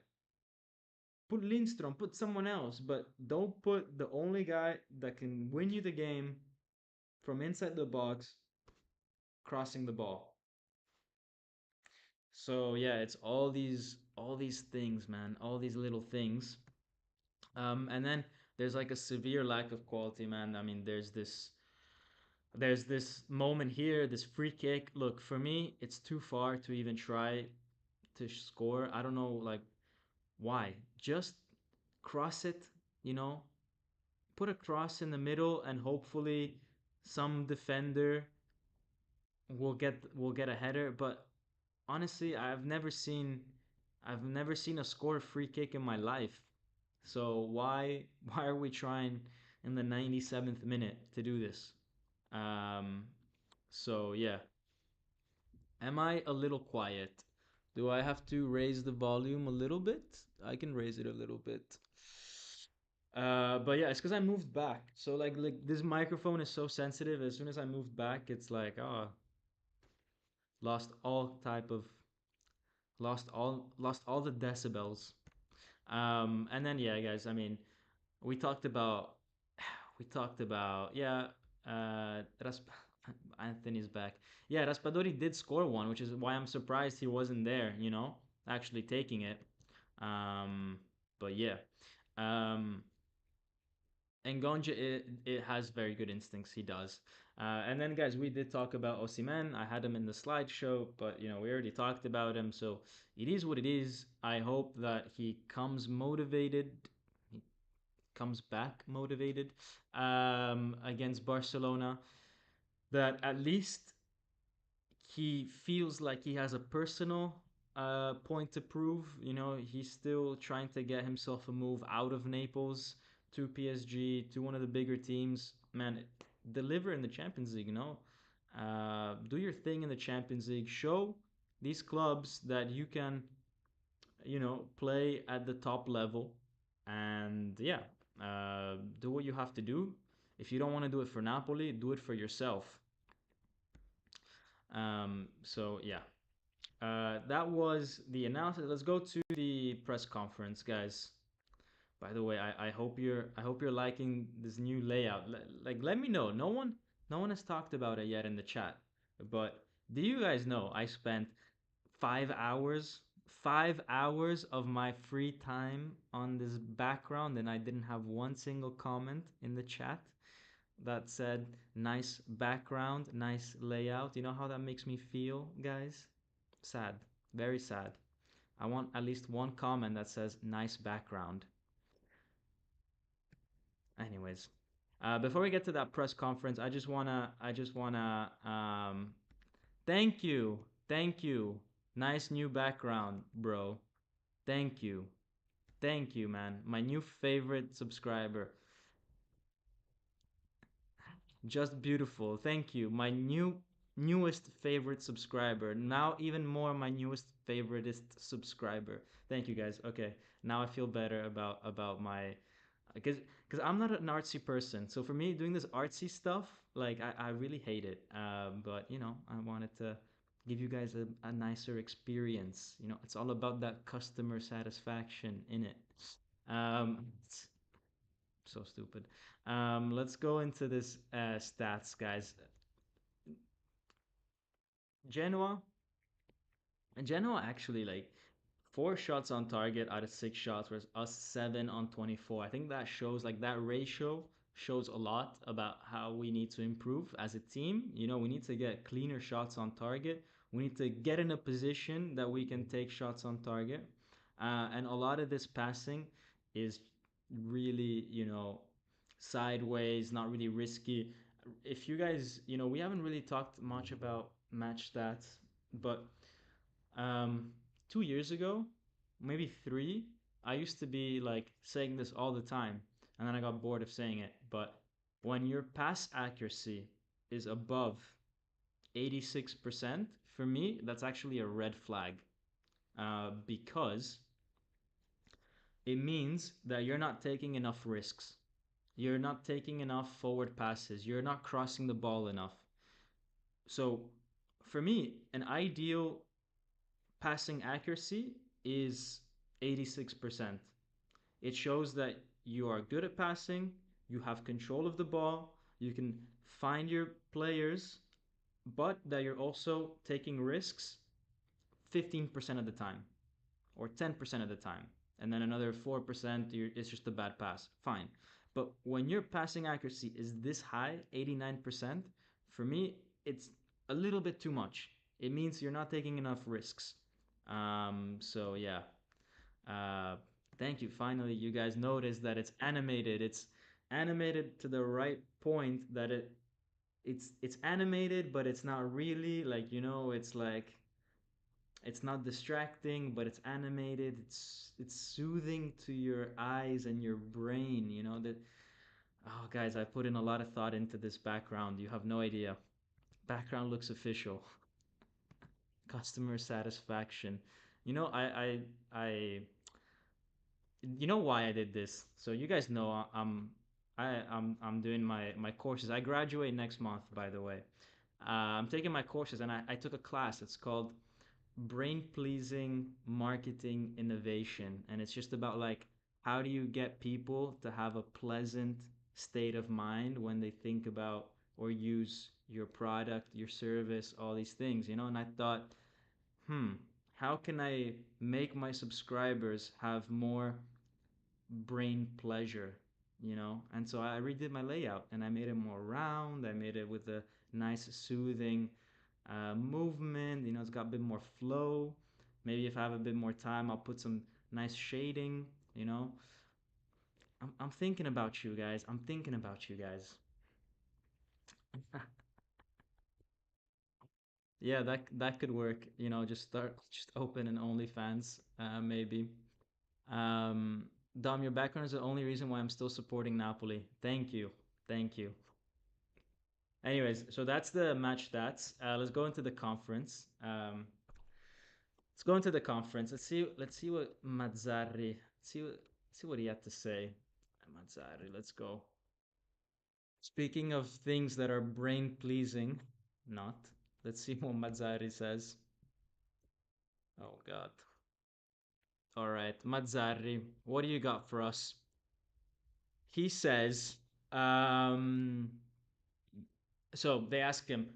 Put Lindstrom, put someone else, but don't put the only guy that can win you the game from inside the box crossing the ball. So yeah, it's all these things, man, all these little things. And then there's like a severe lack of quality, man. I mean, there's this moment here, this free kick. Look, for me, it's too far to even try to score. I don't know, like, why. Just cross it, you know, put a cross in the middle, and hopefully some defender will get a header. But honestly, I've never seen a score free kick in my life. So why are we trying in the 97th minute to do this? Um, so yeah, am I a little quiet? Do I have to raise the volume a little bit? I can raise it a little bit. But yeah, it's because I moved back. So like this microphone is so sensitive. As soon as I moved back, it's like, oh, lost all type of lost all the decibels. And then yeah, guys. I mean, we talked about we talked about yeah. Rasp- Anthony's back. Yeah, Raspadori did score one, which is why I'm surprised he wasn't there. Actually taking it. Um, but yeah. Um, and Gonja, it has very good instincts. He does. And then, guys, we did talk about Osimhen. I had him in the slideshow, but we already talked about him. So it is what it is. I hope that he comes motivated. He comes back motivated against Barcelona. That at least he feels like he has a personal point to prove. He's still trying to get himself a move out of Naples to PSG, to one of the bigger teams. Man, deliver in the Champions League. Do your thing in the Champions League. Show these clubs that you can, play at the top level. And yeah, do what you have to do. If you don't want to do it for Napoli, do it for yourself. So yeah, that was the analysis. Let's go to the press conference, guys. By the way, I hope you're liking this new layout. Like, let me know. No one has talked about it yet in the chat. But do you guys know I spent 5 hours 5 hours of my free time on this background, and I didn't have one single comment in the chat that said nice background, nice layout. You know how that makes me feel, guys? Sad, very sad. I want at least one comment that says nice background. Anyways, before we get to that press conference, I just wanna thank you, thank you. Nice new background, bro. Thank you, thank you, man. My new favorite subscriber. Just beautiful. Thank you. My newest favorite subscriber. Now even more my newest favoriteest subscriber. Thank you guys. Okay. Now I feel better about my because I'm not an artsy person. So for me doing this artsy stuff, like I really hate it. But you know, I wanted to give you guys a nicer experience. You know, it's all about that customer satisfaction in it. It's so stupid. Let's go into this stats, guys. Genoa, Genoa actually like 4 shots on target out of 6 shots, whereas us 7 on 24. I think that shows like that ratio shows a lot about how we need to improve as a team. You know, we need to get cleaner shots on target. We need to get in a position that we can take shots on target. And a lot of this passing is really, you know, sideways, not really risky. If you guys, you know, we haven't really talked much about match stats, but um, 2 years ago, maybe three, I used to be like saying this all the time, and then I got bored of saying it. But when your pass accuracy is above 86%, for me, that's actually a red flag because it means that you're not taking enough risks. You're not taking enough forward passes. You're not crossing the ball enough. So, for me, an ideal passing accuracy is 86%. It shows that you are good at passing, you have control of the ball, you can find your players, but that you're also taking risks 15% of the time or 10% of the time. And then another 4% it's just a bad pass. Fine. But when your passing accuracy is this high, 89%, for me, it's a little bit too much. It means you're not taking enough risks. So yeah. Uh, Thank you. Finally, you guys noticed that it's animated. It's animated to the right point that it's animated, but it's not really like you know. It's like it's not distracting, but it's animated. It's soothing to your eyes and your brain. You know that. Oh, guys, I put in a lot of thought into this background. You have no idea. Background looks official. Customer satisfaction. You know, you know why I did this. So you guys know I'm doing my courses. I graduate next month, by the way. I'm taking my courses, and I took a class. It's called Brain Pleasing Marketing Innovation, and it's just about like how do you get people to have a pleasant state of mind when they think about or use your product, your service, all these things, you know. And I thought, hmm, how can I make my subscribers have more brain pleasure, you know? And so I redid my layout and I made it more round. I made it with a nice, soothing movement. You know, it's got a bit more flow. Maybe if I have a bit more time, I'll put some nice shading, you know? I'm thinking about you guys. I'm thinking about you guys. Yeah, that could work. You know, just open an OnlyFans, maybe. Um, Dom, your background is the only reason why I'm still supporting Napoli. Thank you, thank you. Anyways, so that's the match stats. Let's go into the conference. Let's go into the conference. Let's see what Mazzarri. See what he had to say. Mazzarri. Let's go. Speaking of things that are brain pleasing, not. Let's see what Mazzarri says. Oh God. All right, Mazzarri. What do you got for us? He says, so they ask him,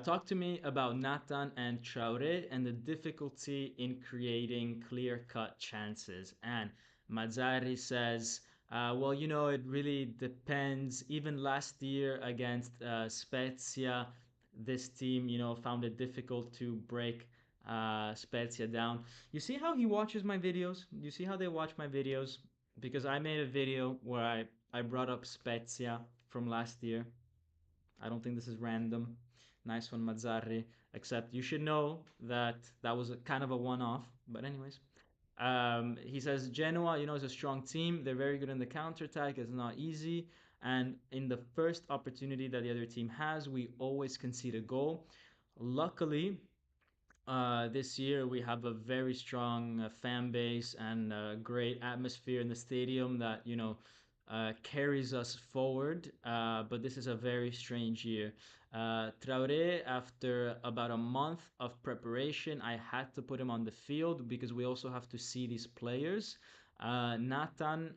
Talk to me about Nathan and Traore and the difficulty in creating clear cut chances. And Mazzarri says, well, it really depends. Even last year against Spezia, this team, found it difficult to break Spezia down. You see how he watches my videos? You see how they watch my videos? Because I made a video where I brought up Spezia from last year. I don't think this is random. Nice one, Mazzarri. Except you should know that that was a kind of a one-off. But anyways, he says Genoa, is a strong team. They're very good in the counter-attack. It's not easy. And in the first opportunity that the other team has, we always concede a goal. Luckily, this year we have a very strong fan base and a great atmosphere in the stadium that carries us forward. But this is a very strange year. Traore, after about a month of preparation, I had to put him on the field because we also have to see these players. Nathan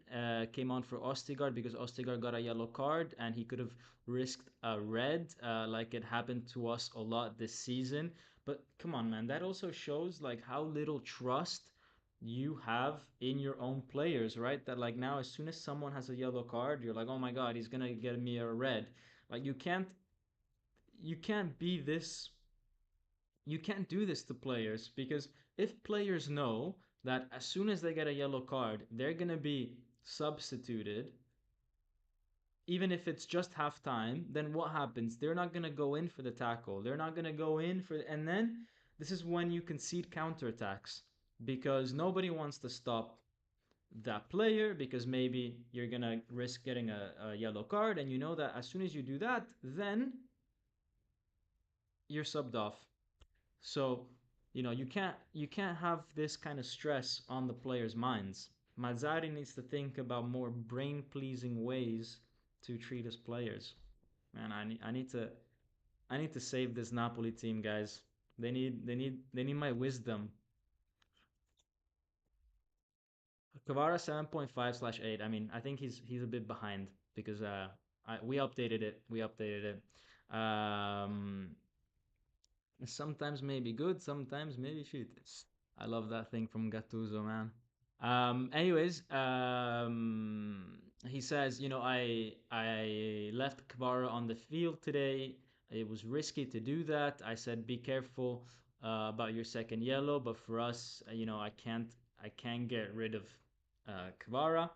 came on for Ostigard because Ostigard got a yellow card and he could have risked a red, like it happened to us a lot this season. But come on, man, that also shows like how little trust you have in your own players, right? That like now as soon as someone has a yellow card, you're like, "Oh my God, he's going to get me a red." Like you can't be this you can't do this to players because if players know that as soon as they get a yellow card, they're going to be substituted even if it's just half time, then what happens? They're not going to go in for the tackle. They're not going to go in for, and then this is when you concede counterattacks because nobody wants to stop that player because maybe you're going to risk getting a yellow card. And you know that as soon as you do that, then you're subbed off. So, you can't have this kind of stress on the players' minds. Mazzari needs to think about more brain-pleasing ways to treat his players. Man, I need to save this Napoli team, guys. They need my wisdom. Kvara 7.5/8. I mean, I think he's a bit behind because we updated it. We updated it. Sometimes maybe good, sometimes maybe shit. I love that thing from Gattuso, man. Anyways, he says, I left Kvara on the field today. It was risky to do that. I said, be careful about your second yellow, but for us, I can't get rid of Kvara.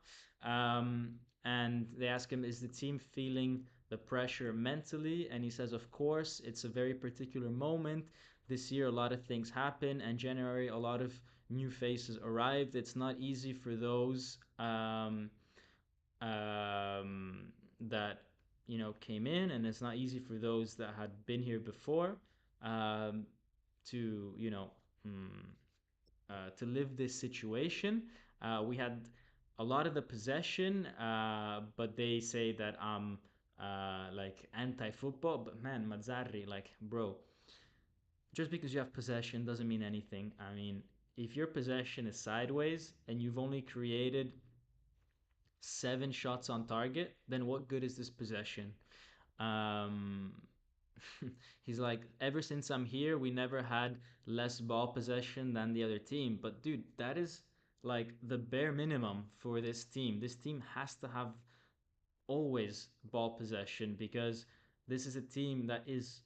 And they ask him, is the team feeling the pressure mentally? And he says, of course, it's a very particular moment. This year, a lot of things happen, and January, a lot of new faces arrived. It's not easy for those that came in, and it's not easy for those that had been here before um, to to live this situation. We had a lot of the possession, but they say that I'm like anti-football. But man, Mazzarri, like, bro, just because you have possession doesn't mean anything. I mean, if your possession is sideways and you've only created 7 shots on target, then what good is this possession? Um, he's like, ever since I'm here, we never had less ball possession than the other team. But dude, that is like the bare minimum for this team. This team has to have always ball possession because this is a team that is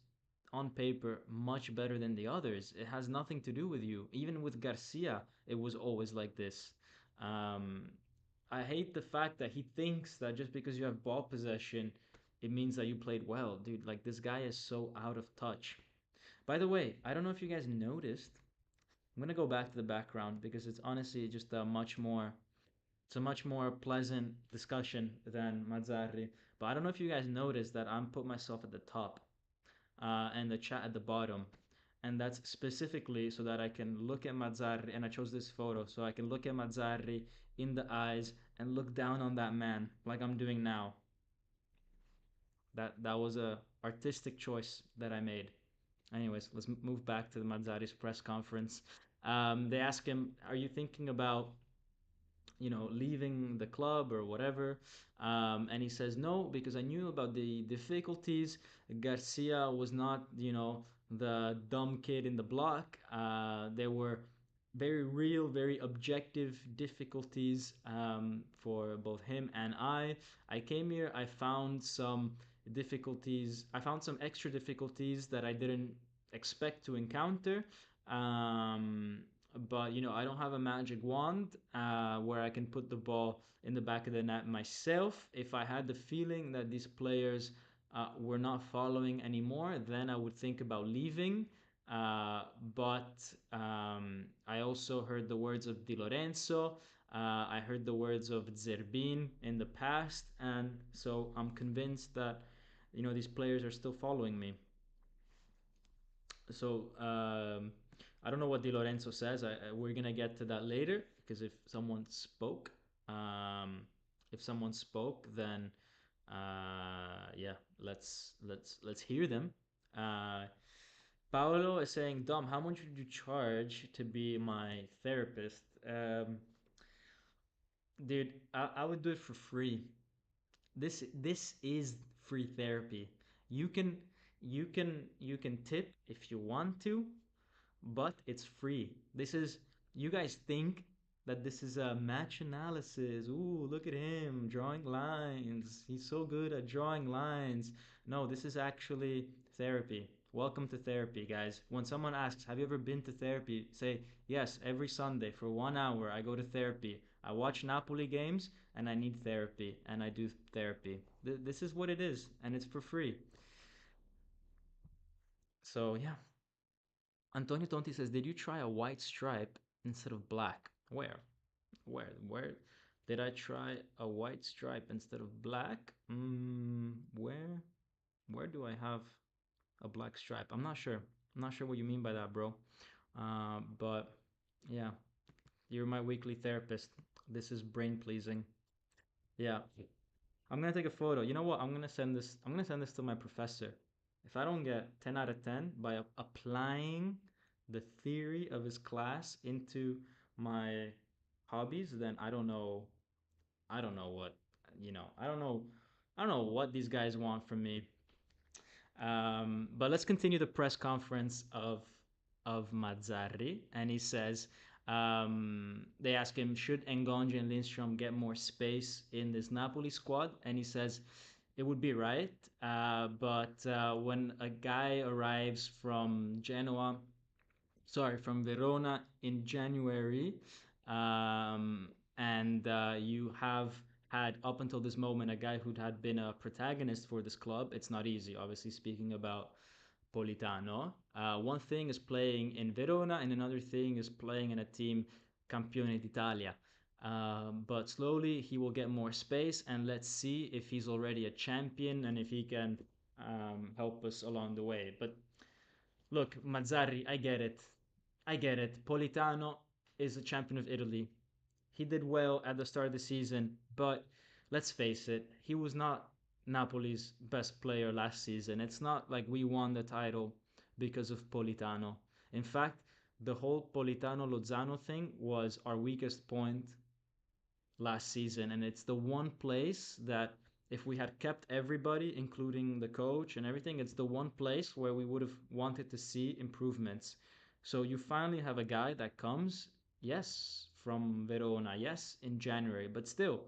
on paper much better than the others. It has nothing to do with you. Even with Garcia, it was always like this. Um, I hate the fact that he thinks that just because you have ball possession, it means that you played well. Dude, like this guy is so out of touch. By the way, I don't know if you guys noticed. I'm gonna go back to the background because it's honestly just a much more pleasant discussion than Mazzarri. But I don't know if you guys noticed that I'm put myself at the top and the chat at the bottom. And that's specifically so that I can look at Mazzarri, and I chose this photo so I can look at Mazzarri in the eyes and look down on that man like I'm doing now. That was a artistic choice that I made. Anyways, let's move back to the Mazzarri's press conference. They ask him, "Are you thinking about leaving the club or whatever. And he says no because I knew about the difficulties. Garcia was not, the dumb kid in the block. There were very real, very objective difficulties for both him and I. I came here, I found some difficulties, I found some extra difficulties that I didn't expect to encounter. Um, but I don't have a magic wand where I can put the ball in the back of the net myself. If I had the feeling that these players were not following anymore, then I would think about leaving. But I also heard the words of Di Lorenzo. I heard the words of Zerbin in the past, and so I'm convinced that these players are still following me. So I don't know what Di Lorenzo says. We're gonna get to that later because if someone spoke, then yeah, let's hear them. Uh, Paolo is saying, Dom, how much would you charge to be my therapist? Dude, I would do it for free. This is free therapy. You can you can tip if you want to, but it's free. This is You guys think that this is a match analysis. Ooh, look at him drawing lines. He's so good at drawing lines. No, this is actually therapy. Welcome to therapy, guys. When someone asks, "Have you ever been to therapy?" say, "Yes, every Sunday for 1 hour I go to therapy. I watch Napoli games and I need therapy and I do therapy." This is what it is and it's for free. So, yeah. Antonio Tonti says, "Did you try a white stripe instead of black?" Where? Where? Did I try a white stripe instead of black? Where? Where do I have a black stripe? I'm not sure. I'm not sure what you mean by that, bro. But yeah, you're my weekly therapist. This is brain pleasing. Yeah. I'm gonna take a photo. You know what? I'm gonna send this to my professor. If I don't get 10 out of 10 by applying the theory of his class into my hobbies, then I don't know what, I don't know what these guys want from me. But let's continue the press conference of Mazzarri, and he says they ask him, should Ngonji and Lindstrom get more space in this Napoli squad, and he says it would be right, but when a guy arrives from Genoa, sorry, from Verona in January, um, and you have had up until this moment a guy who had been a protagonist for this club. It's not easy, obviously, speaking about Politano. One thing is playing in Verona, and another thing is playing in a team Campione d'Italia. But slowly he will get more space, and let's see if he's already a champion and if he can help us along the way. But look, Mazzarri, I get it. I get it. Politano is a champion of Italy. He did well at the start of the season, but let's face it, he was not Napoli's best player last season. It's not like we won the title because of Politano. In fact, the whole Politano Lozano thing was our weakest point last season, and it's the one place that if we had kept everybody, including the coach and everything, it's the one place where we would have wanted to see improvements. So you finally have a guy that comes, yes, from Verona, yes, in January, but still,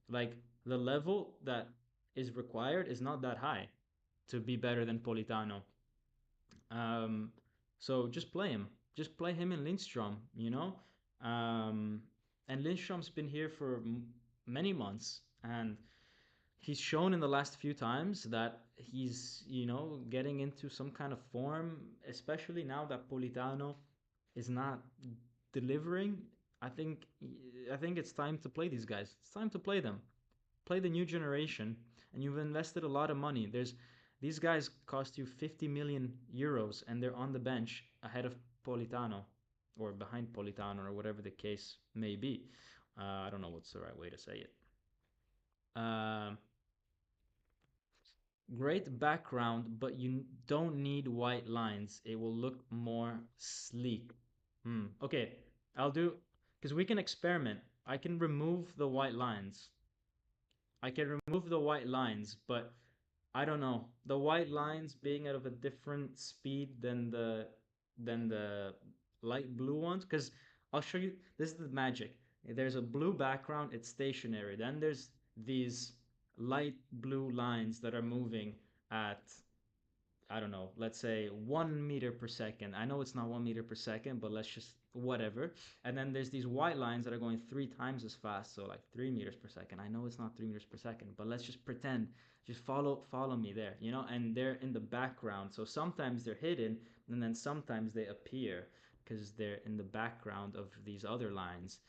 like the level that is required is not that high to be better than Politano. Um, so just play him. Just play him and Lindstrom, you know? Um, and Lindstrom's been here for many months, and he's shown in the last few times that he's, getting into some kind of form, especially now that Politano is not delivering. I think I think it's time to play these guys. It's time to play them. Play the new generation, and you've invested a lot of money. There's These guys cost you 50 million euros, and they're on the bench ahead of Politano, or behind Politano, or whatever the case may be. I don't know what's the right way to say it. Um, Great background, but you don't need white lines. It will look more sleek. Okay, I'll do, because we can experiment. I can remove the white lines. I can remove the white lines, but I don't know. The white lines being at of a different speed than the light blue ones, because I'll show you. This is the magic. There's a blue background, it's stationary. Then there's these light blue lines that are moving at, I don't know, let's say 1 meter per second. I know it's not 1 meter per second, but let's just whatever. And then there's these white lines that are going 3 times as fast, so like 3 meters per second. I know it's not 3 meters per second, but let's just pretend, just follow me there, and they're in the background. So sometimes they're hidden, and then sometimes they appear because they're in the background of these other lines.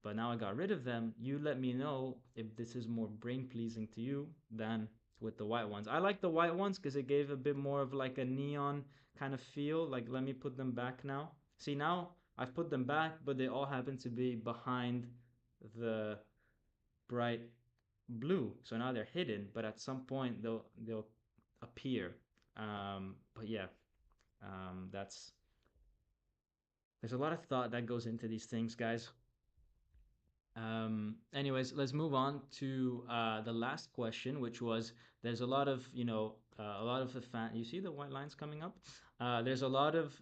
But now I got rid of them. You let me know if this is more brain pleasing to you than with the white ones. I like the white ones because it gave a bit more of like a neon kind of feel. Like, let me put them back now. See, now I've put them back, but they all happen to be behind the bright blue. So now they're hidden, but at some point they'll appear. But yeah, that's there's a lot of thought that goes into these things, guys. Anyways, let's move on to the last question, which was there's a lot of, a lot of the fan. You see the white lines coming up? There's a lot of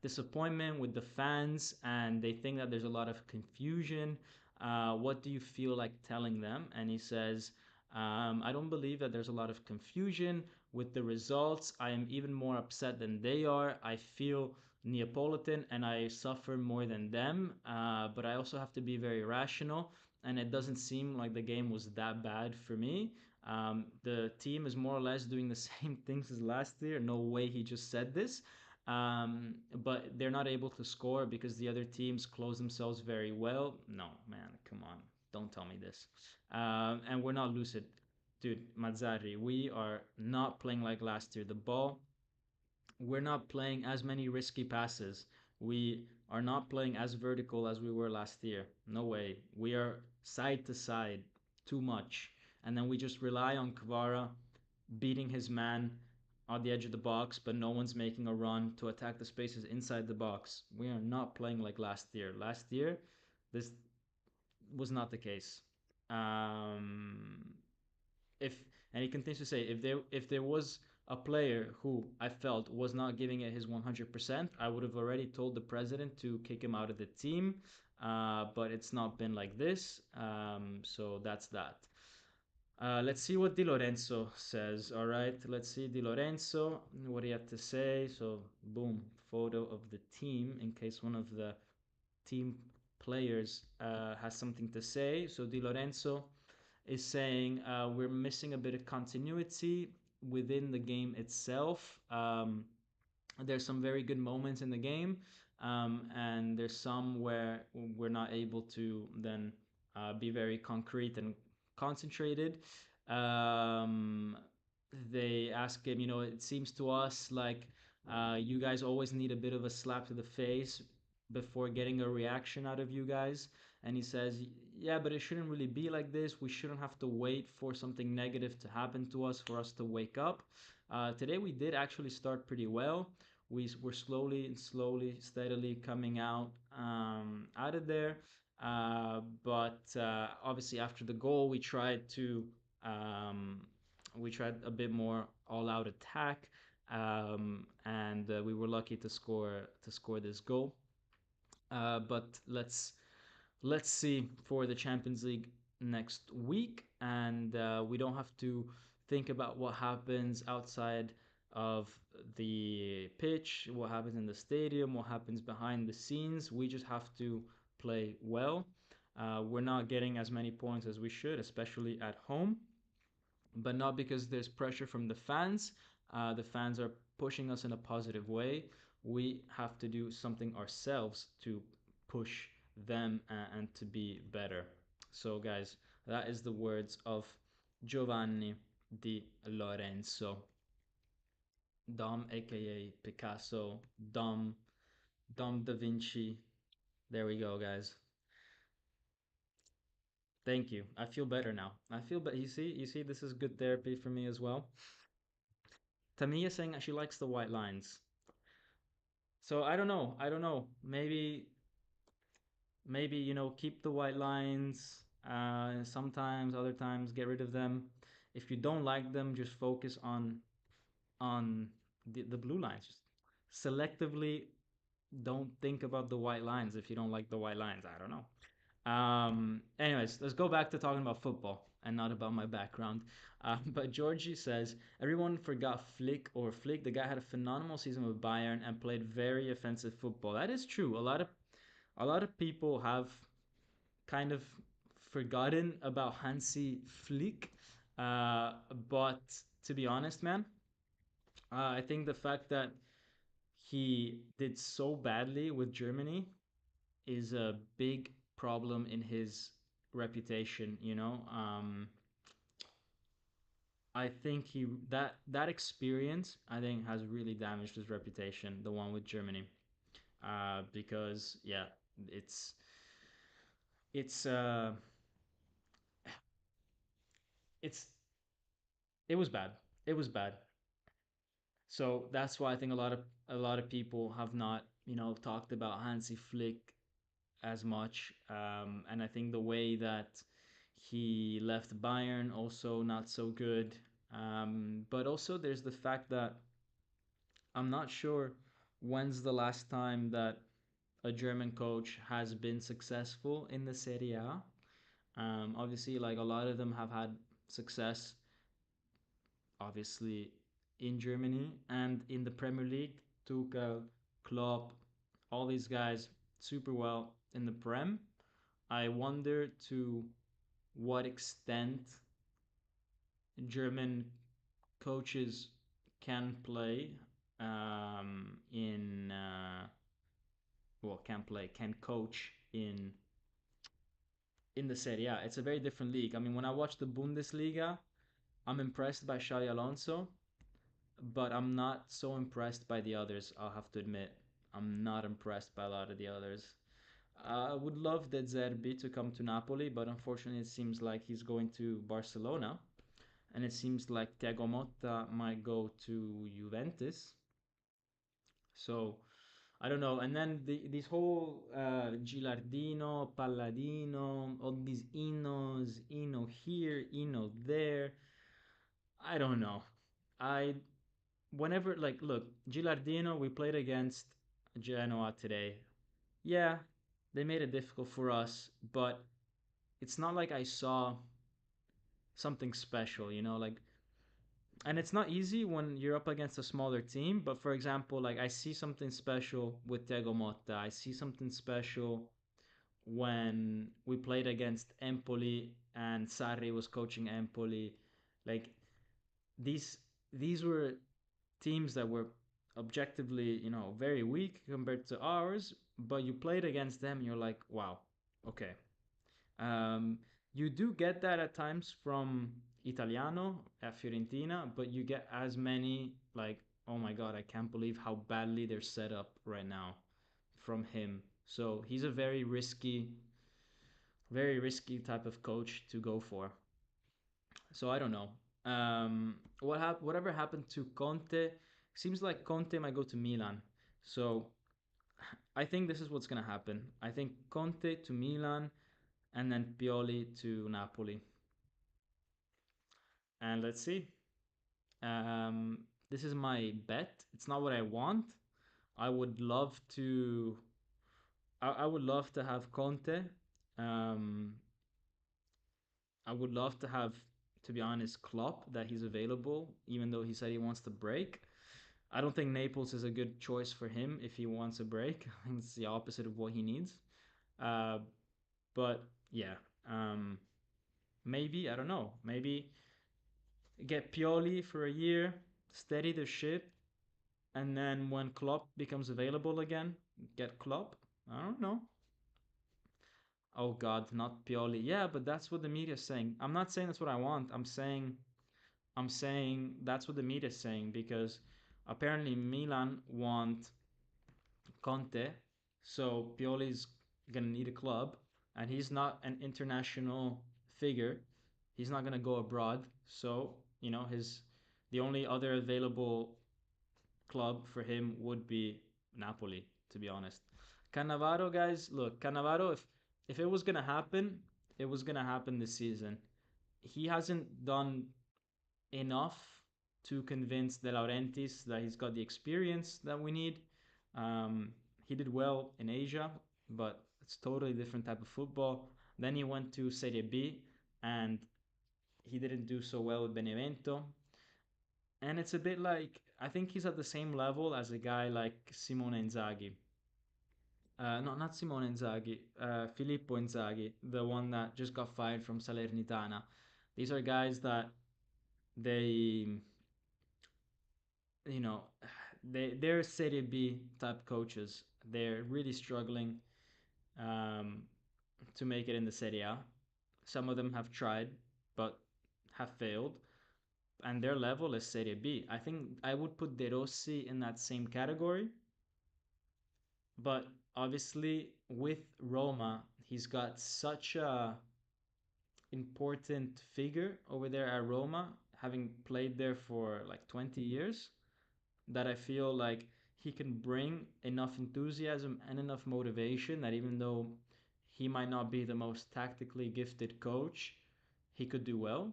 disappointment with the fans, and they think that there's a lot of confusion. What do you feel like telling them? And he says, I don't believe that there's a lot of confusion with the results. I am even more upset than they are. I feel Neapolitan and I suffer more than them, but I also have to be very rational. And it doesn't seem like the game was that bad for me. The team is more or less doing the same things as last year. No way he just said this. But they're not able to score because the other teams close themselves very well. No, man, come on. Don't tell me this. And we're not lucid. Dude, Mazzarri, we are not playing like last year. The ball, we're not playing as many risky passes. We are not playing as vertical as we were last year. No way. We are side to side too much. And then we just rely on Kvara beating his man on the edge of the box, but no one's making a run to attack the spaces inside the box. We are not playing like last year. Last year, this was not the case. Um, if and he continues to say, if there was a player who I felt was not giving it his 100%, I would have already told the president to kick him out of the team. But it's not been like this. So that's that. Let's see what Di Lorenzo says. All right, let's see Di Lorenzo, what he had to say. So, boom, photo of the team in case one of the team players has something to say. So, Di Lorenzo is saying we're missing a bit of continuity within the game itself. There's some very good moments in the game, and there's some where we're not able to then be very concrete and concentrated. Um, they ask him, it seems to us like you guys always need a bit of a slap to the face before getting a reaction out of you guys. And he says, yeah, but it shouldn't really be like this. We shouldn't have to wait for something negative to happen to us for us to wake up. Today we did actually start pretty well. We were slowly, steadily coming out of there. But obviously, after the goal, um, we tried a bit more all-out attack, and we were lucky to score this goal. But let's see for the Champions League next week, and we don't have to think about what happens outside of the pitch, what happens in the stadium, what happens behind the scenes. We just have to play well. We're not getting as many points as we should, especially at home, but not because there's pressure from the fans. The fans are pushing us in a positive way. We have to do something ourselves to push them and to be better. So, guys, that is the words of Giovanni Di Lorenzo, Dom, aka Picasso, Dom Da Vinci. There we go, guys. Thank you. I feel better now. I feel better. You see, this is good therapy for me as well. Tamiya saying that she likes the white lines. So I don't know. I don't know. Maybe maybe keep the white lines. Sometimes, other times, get rid of them. If you don't like them, just focus on the blue lines. Just selectively don't think about the white lines if you don't like the white lines. I don't know. Anyways, let's go back to talking about football and not about my background. But Georgie says everyone forgot Flick. The guy had a phenomenal season with Bayern and played very offensive football. That is true. A lot of people have kind of forgotten about Hansi Flick. Uh, but to be honest, man, I think the fact that he did so badly with Germany is a big problem in his reputation. I think that experience I think has really damaged his reputation, the one with Germany, because yeah, it's it's uh it's it was bad. It was bad. So that's why I think a lot of people have not talked about Hansi Flick as much. And I think the way that he left Bayern also not so good. But also there's the fact that I'm not sure when's the last time that a German coach has been successful in the Serie A. Obviously, like a lot of them have had success, obviously, in Germany and in the Premier League. Tuchel, Klopp, all these guys super well in the Prem. I wonder to what extent German coaches can play in can coach in the Serie A. It's a very different league. I mean, when I watch the Bundesliga, I'm impressed by Xabi Alonso, but I'm not so impressed by the others. I'll have to admit, I'm not impressed by a lot of the others. I would love De Zerbi to come to Napoli, but unfortunately, it seems like he's going to Barcelona, and it seems like Thiago Motta might go to Juventus. So I don't know. And then this whole Gilardino, Palladino, all these Inos, Ino here, Ino there. I don't know. I whenever like look, Gilardino, we played against Genoa today. Yeah, they made it difficult for us, but it's not like I saw something special, like and it's not easy when you're up against a smaller team, but for example, like I see something special with Tego Motta. I see something special when we played against Empoli and Sarri was coaching Empoli. Like these these were teams that were objectively, very weak compared to ours, but you played against them and you're like, wow, okay. Um, you do get that at times from Italiano at Fiorentina, but you get as many like, oh my god, I can't believe how badly they're set up right now from him. So he's a very risky type of coach to go for. So I don't know. Whatever happened to Conte? Seems like Conte might go to Milan. So I think this is what's gonna happen. I think Conte to Milan and then Pioli to Napoli. And let's see. Um, this is my bet. It's not what I want. I would love to. I would love to have Conte. Um, I would love to have, to be honest, Klopp that he's available, even though he said he wants to break. I don't think Naples is a good choice for him if he wants a break. I think it's the opposite of what he needs. Uh, but yeah, um, maybe I don't know. Maybe get Pioli for a year, steady the ship, and then when Klopp becomes available again, get Klopp. I don't know. Oh God, not Pioli. Yeah, but that's what the media is saying. I'm not saying that's what I want. I'm saying that's what the media is saying because apparently Milan want Conte, so Pioli's gonna need a club, and he's not an international figure. He's not gonna go abroad, so his the only other available club for him would be Napoli, to be honest. Cannavaro, guys, look, Cannavaro, if it was gonna happen, it was gonna happen this season. He hasn't done enough to convince De Laurentiis that he's got the experience that we need. He did well in Asia, but it's totally different type of football. Then he went to Serie B, and he didn't do so well with Benevento. And it's a bit like I think he's at the same level as a guy like Simone Inzaghi. No, not Simone Inzaghi, Filippo Inzaghi, the one that just got fired from Salernitana. These are guys that they, you know, they're Serie B type coaches. They're really struggling um, to make it in the Serie A. Some of them have tried, but have failed, and their level is Serie B. I think I would put De Rossi in that same category, but obviously with Roma, he's got such a important figure over there at Roma, having played there for like 20 years, that I feel like he can bring enough enthusiasm and enough motivation that even though he might not be the most tactically gifted coach, he could do well.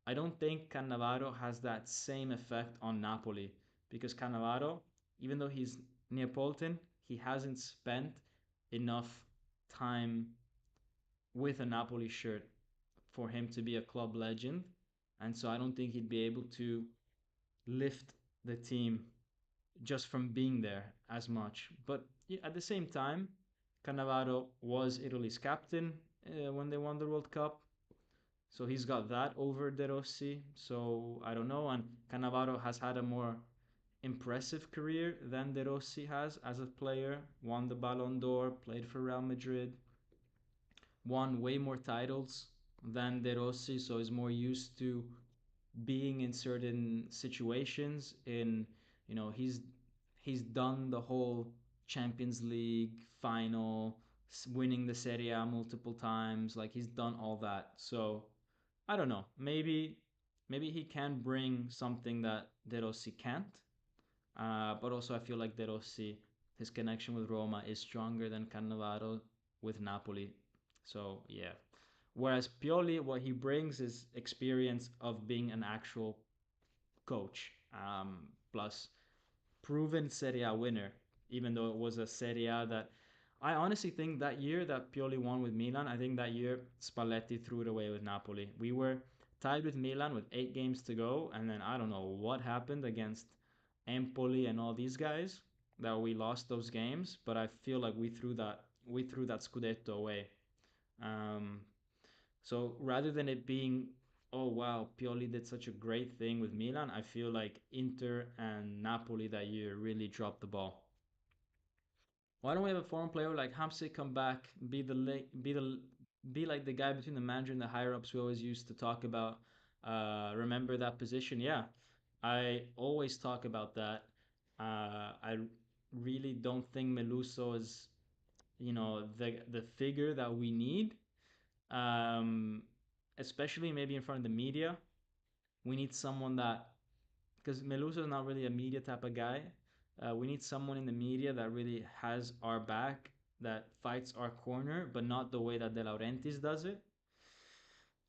I don't think Cannavaro has that same effect on Napoli because Cannavaro, even though he's Neapolitan, he hasn't spent enough time with a Napoli shirt for him to be a club legend. And so I don't think he'd be able to lift the team just from being there as much. But at the same time, Cannavaro was Italy's captain when they won the World Cup. So he's got that over De Rossi. So I don't know. And Cannavaro has had a more impressive career than De Rossi has as a player. Won the Ballon d'Or, played for Real Madrid, won way more titles than De Rossi. So he's more used to being in certain situations. He's done the whole Champions League final, winning the Serie A multiple times. Like he's done all that. So I don't know. Maybe he can bring something that De Rossi can't. But also I feel like De Rossi, his connection with Roma is stronger than Cannavaro with Napoli. So yeah. Whereas Pioli, what he brings is experience of being an actual coach, plus proven Serie A winner, even though it was a Serie A that I honestly think that year that Pioli won with Milan, I think that year Spalletti threw it away with Napoli. We were tied with Milan with 8 games to go, and then I don't know what happened against Empoli and all these guys that we lost those games, but I feel like we threw that Scudetto away. Um, so rather than it being, oh wow, Pioli did such a great thing with Milan, I feel like Inter and Napoli that year really dropped the ball. Why don't we have a foreign player like Hamsik come back, be like the guy between the manager and the higher ups we always used to talk about? Remember that position? Yeah, I always talk about that. I really don't think Meluso is, the figure that we need, um, especially maybe in front of the media. We need someone that, because Meluso is not really a media type of guy. We need someone in the media that really has our back, that fights our corner, but not the way that De Laurentiis does it.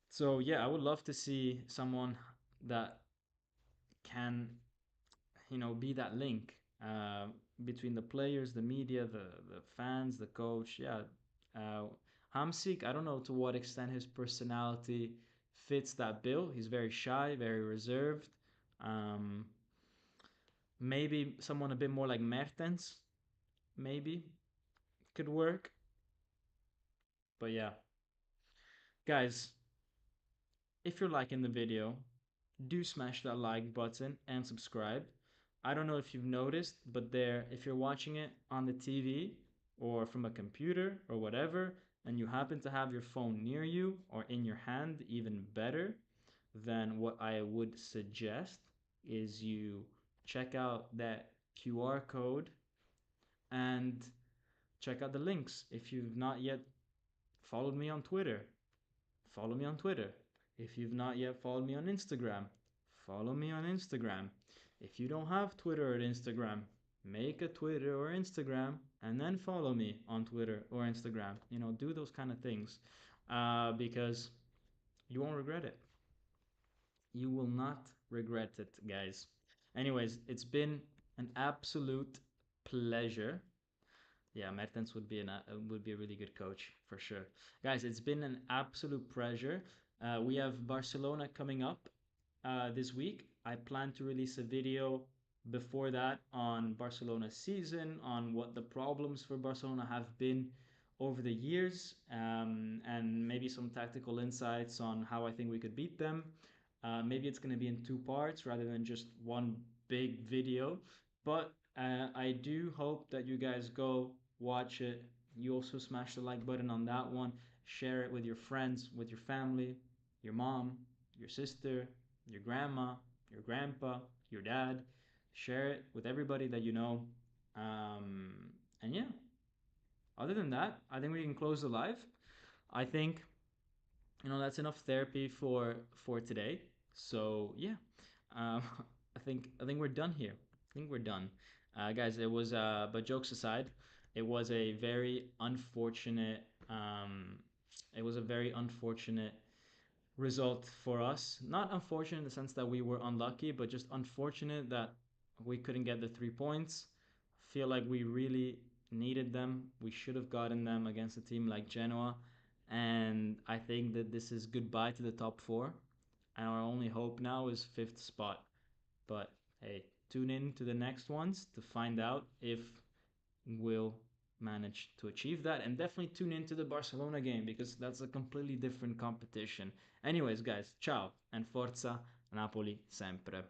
So yeah, I would love to see someone that can, be that link between the players, the media, the fans, the coach. Yeah, uh, Hamsik, I don't know to what extent his personality fits that bill. He's very shy, very reserved. Um, Maybe someone a bit more like Mertens, maybe could work. But yeah, guys, if you're liking the video, do smash that like button and subscribe. I don't know if you've noticed, but there, if you're watching it on the TV or from a computer or whatever, and you happen to have your phone near you or in your hand, even better, then what I would suggest is you check out that QR code and check out the links. If you've not yet followed me on Twitter, follow me on Twitter. If you've not yet followed me on Instagram, follow me on Instagram. If you don't have Twitter or Instagram, make a Twitter or Instagram, and then follow me on Twitter or Instagram. Do those kind of things because you won't regret it. You will not regret it, guys. Anyways, it's been an absolute pleasure. Yeah, Mertens would be a really good coach for sure. Guys, it's been an absolute pleasure. We have Barcelona coming up this week. I plan to release a video before that on Barcelona's season, on what the problems for Barcelona have been over the years, and maybe some tactical insights on how I think we could beat them. Maybe it's going to be in two parts rather than just one big video. But I do hope that you guys go watch it. You also smash the like button on that one. Share it with your friends, with your family, your mom, your sister, your grandma, your grandpa, your dad. Share it with everybody that you know. And yeah, other than that, I think we can close the live. I think that's enough therapy for today. So yeah, um, I think we're done here. I think we're done, guys. It was but jokes aside, it was a very unfortunate. It was a very unfortunate result for us. Not unfortunate in the sense that we were unlucky, but just unfortunate that we couldn't get the 3 points. Feel like we really needed them. We should have gotten them against a team like Genoa. And I think that this is goodbye to the top four. And our only hope now is fifth spot. But hey, tune in to the next ones to find out if we'll manage to achieve that. And definitely tune into the Barcelona game because that's a completely different competition. Anyways, guys, ciao and forza Napoli sempre.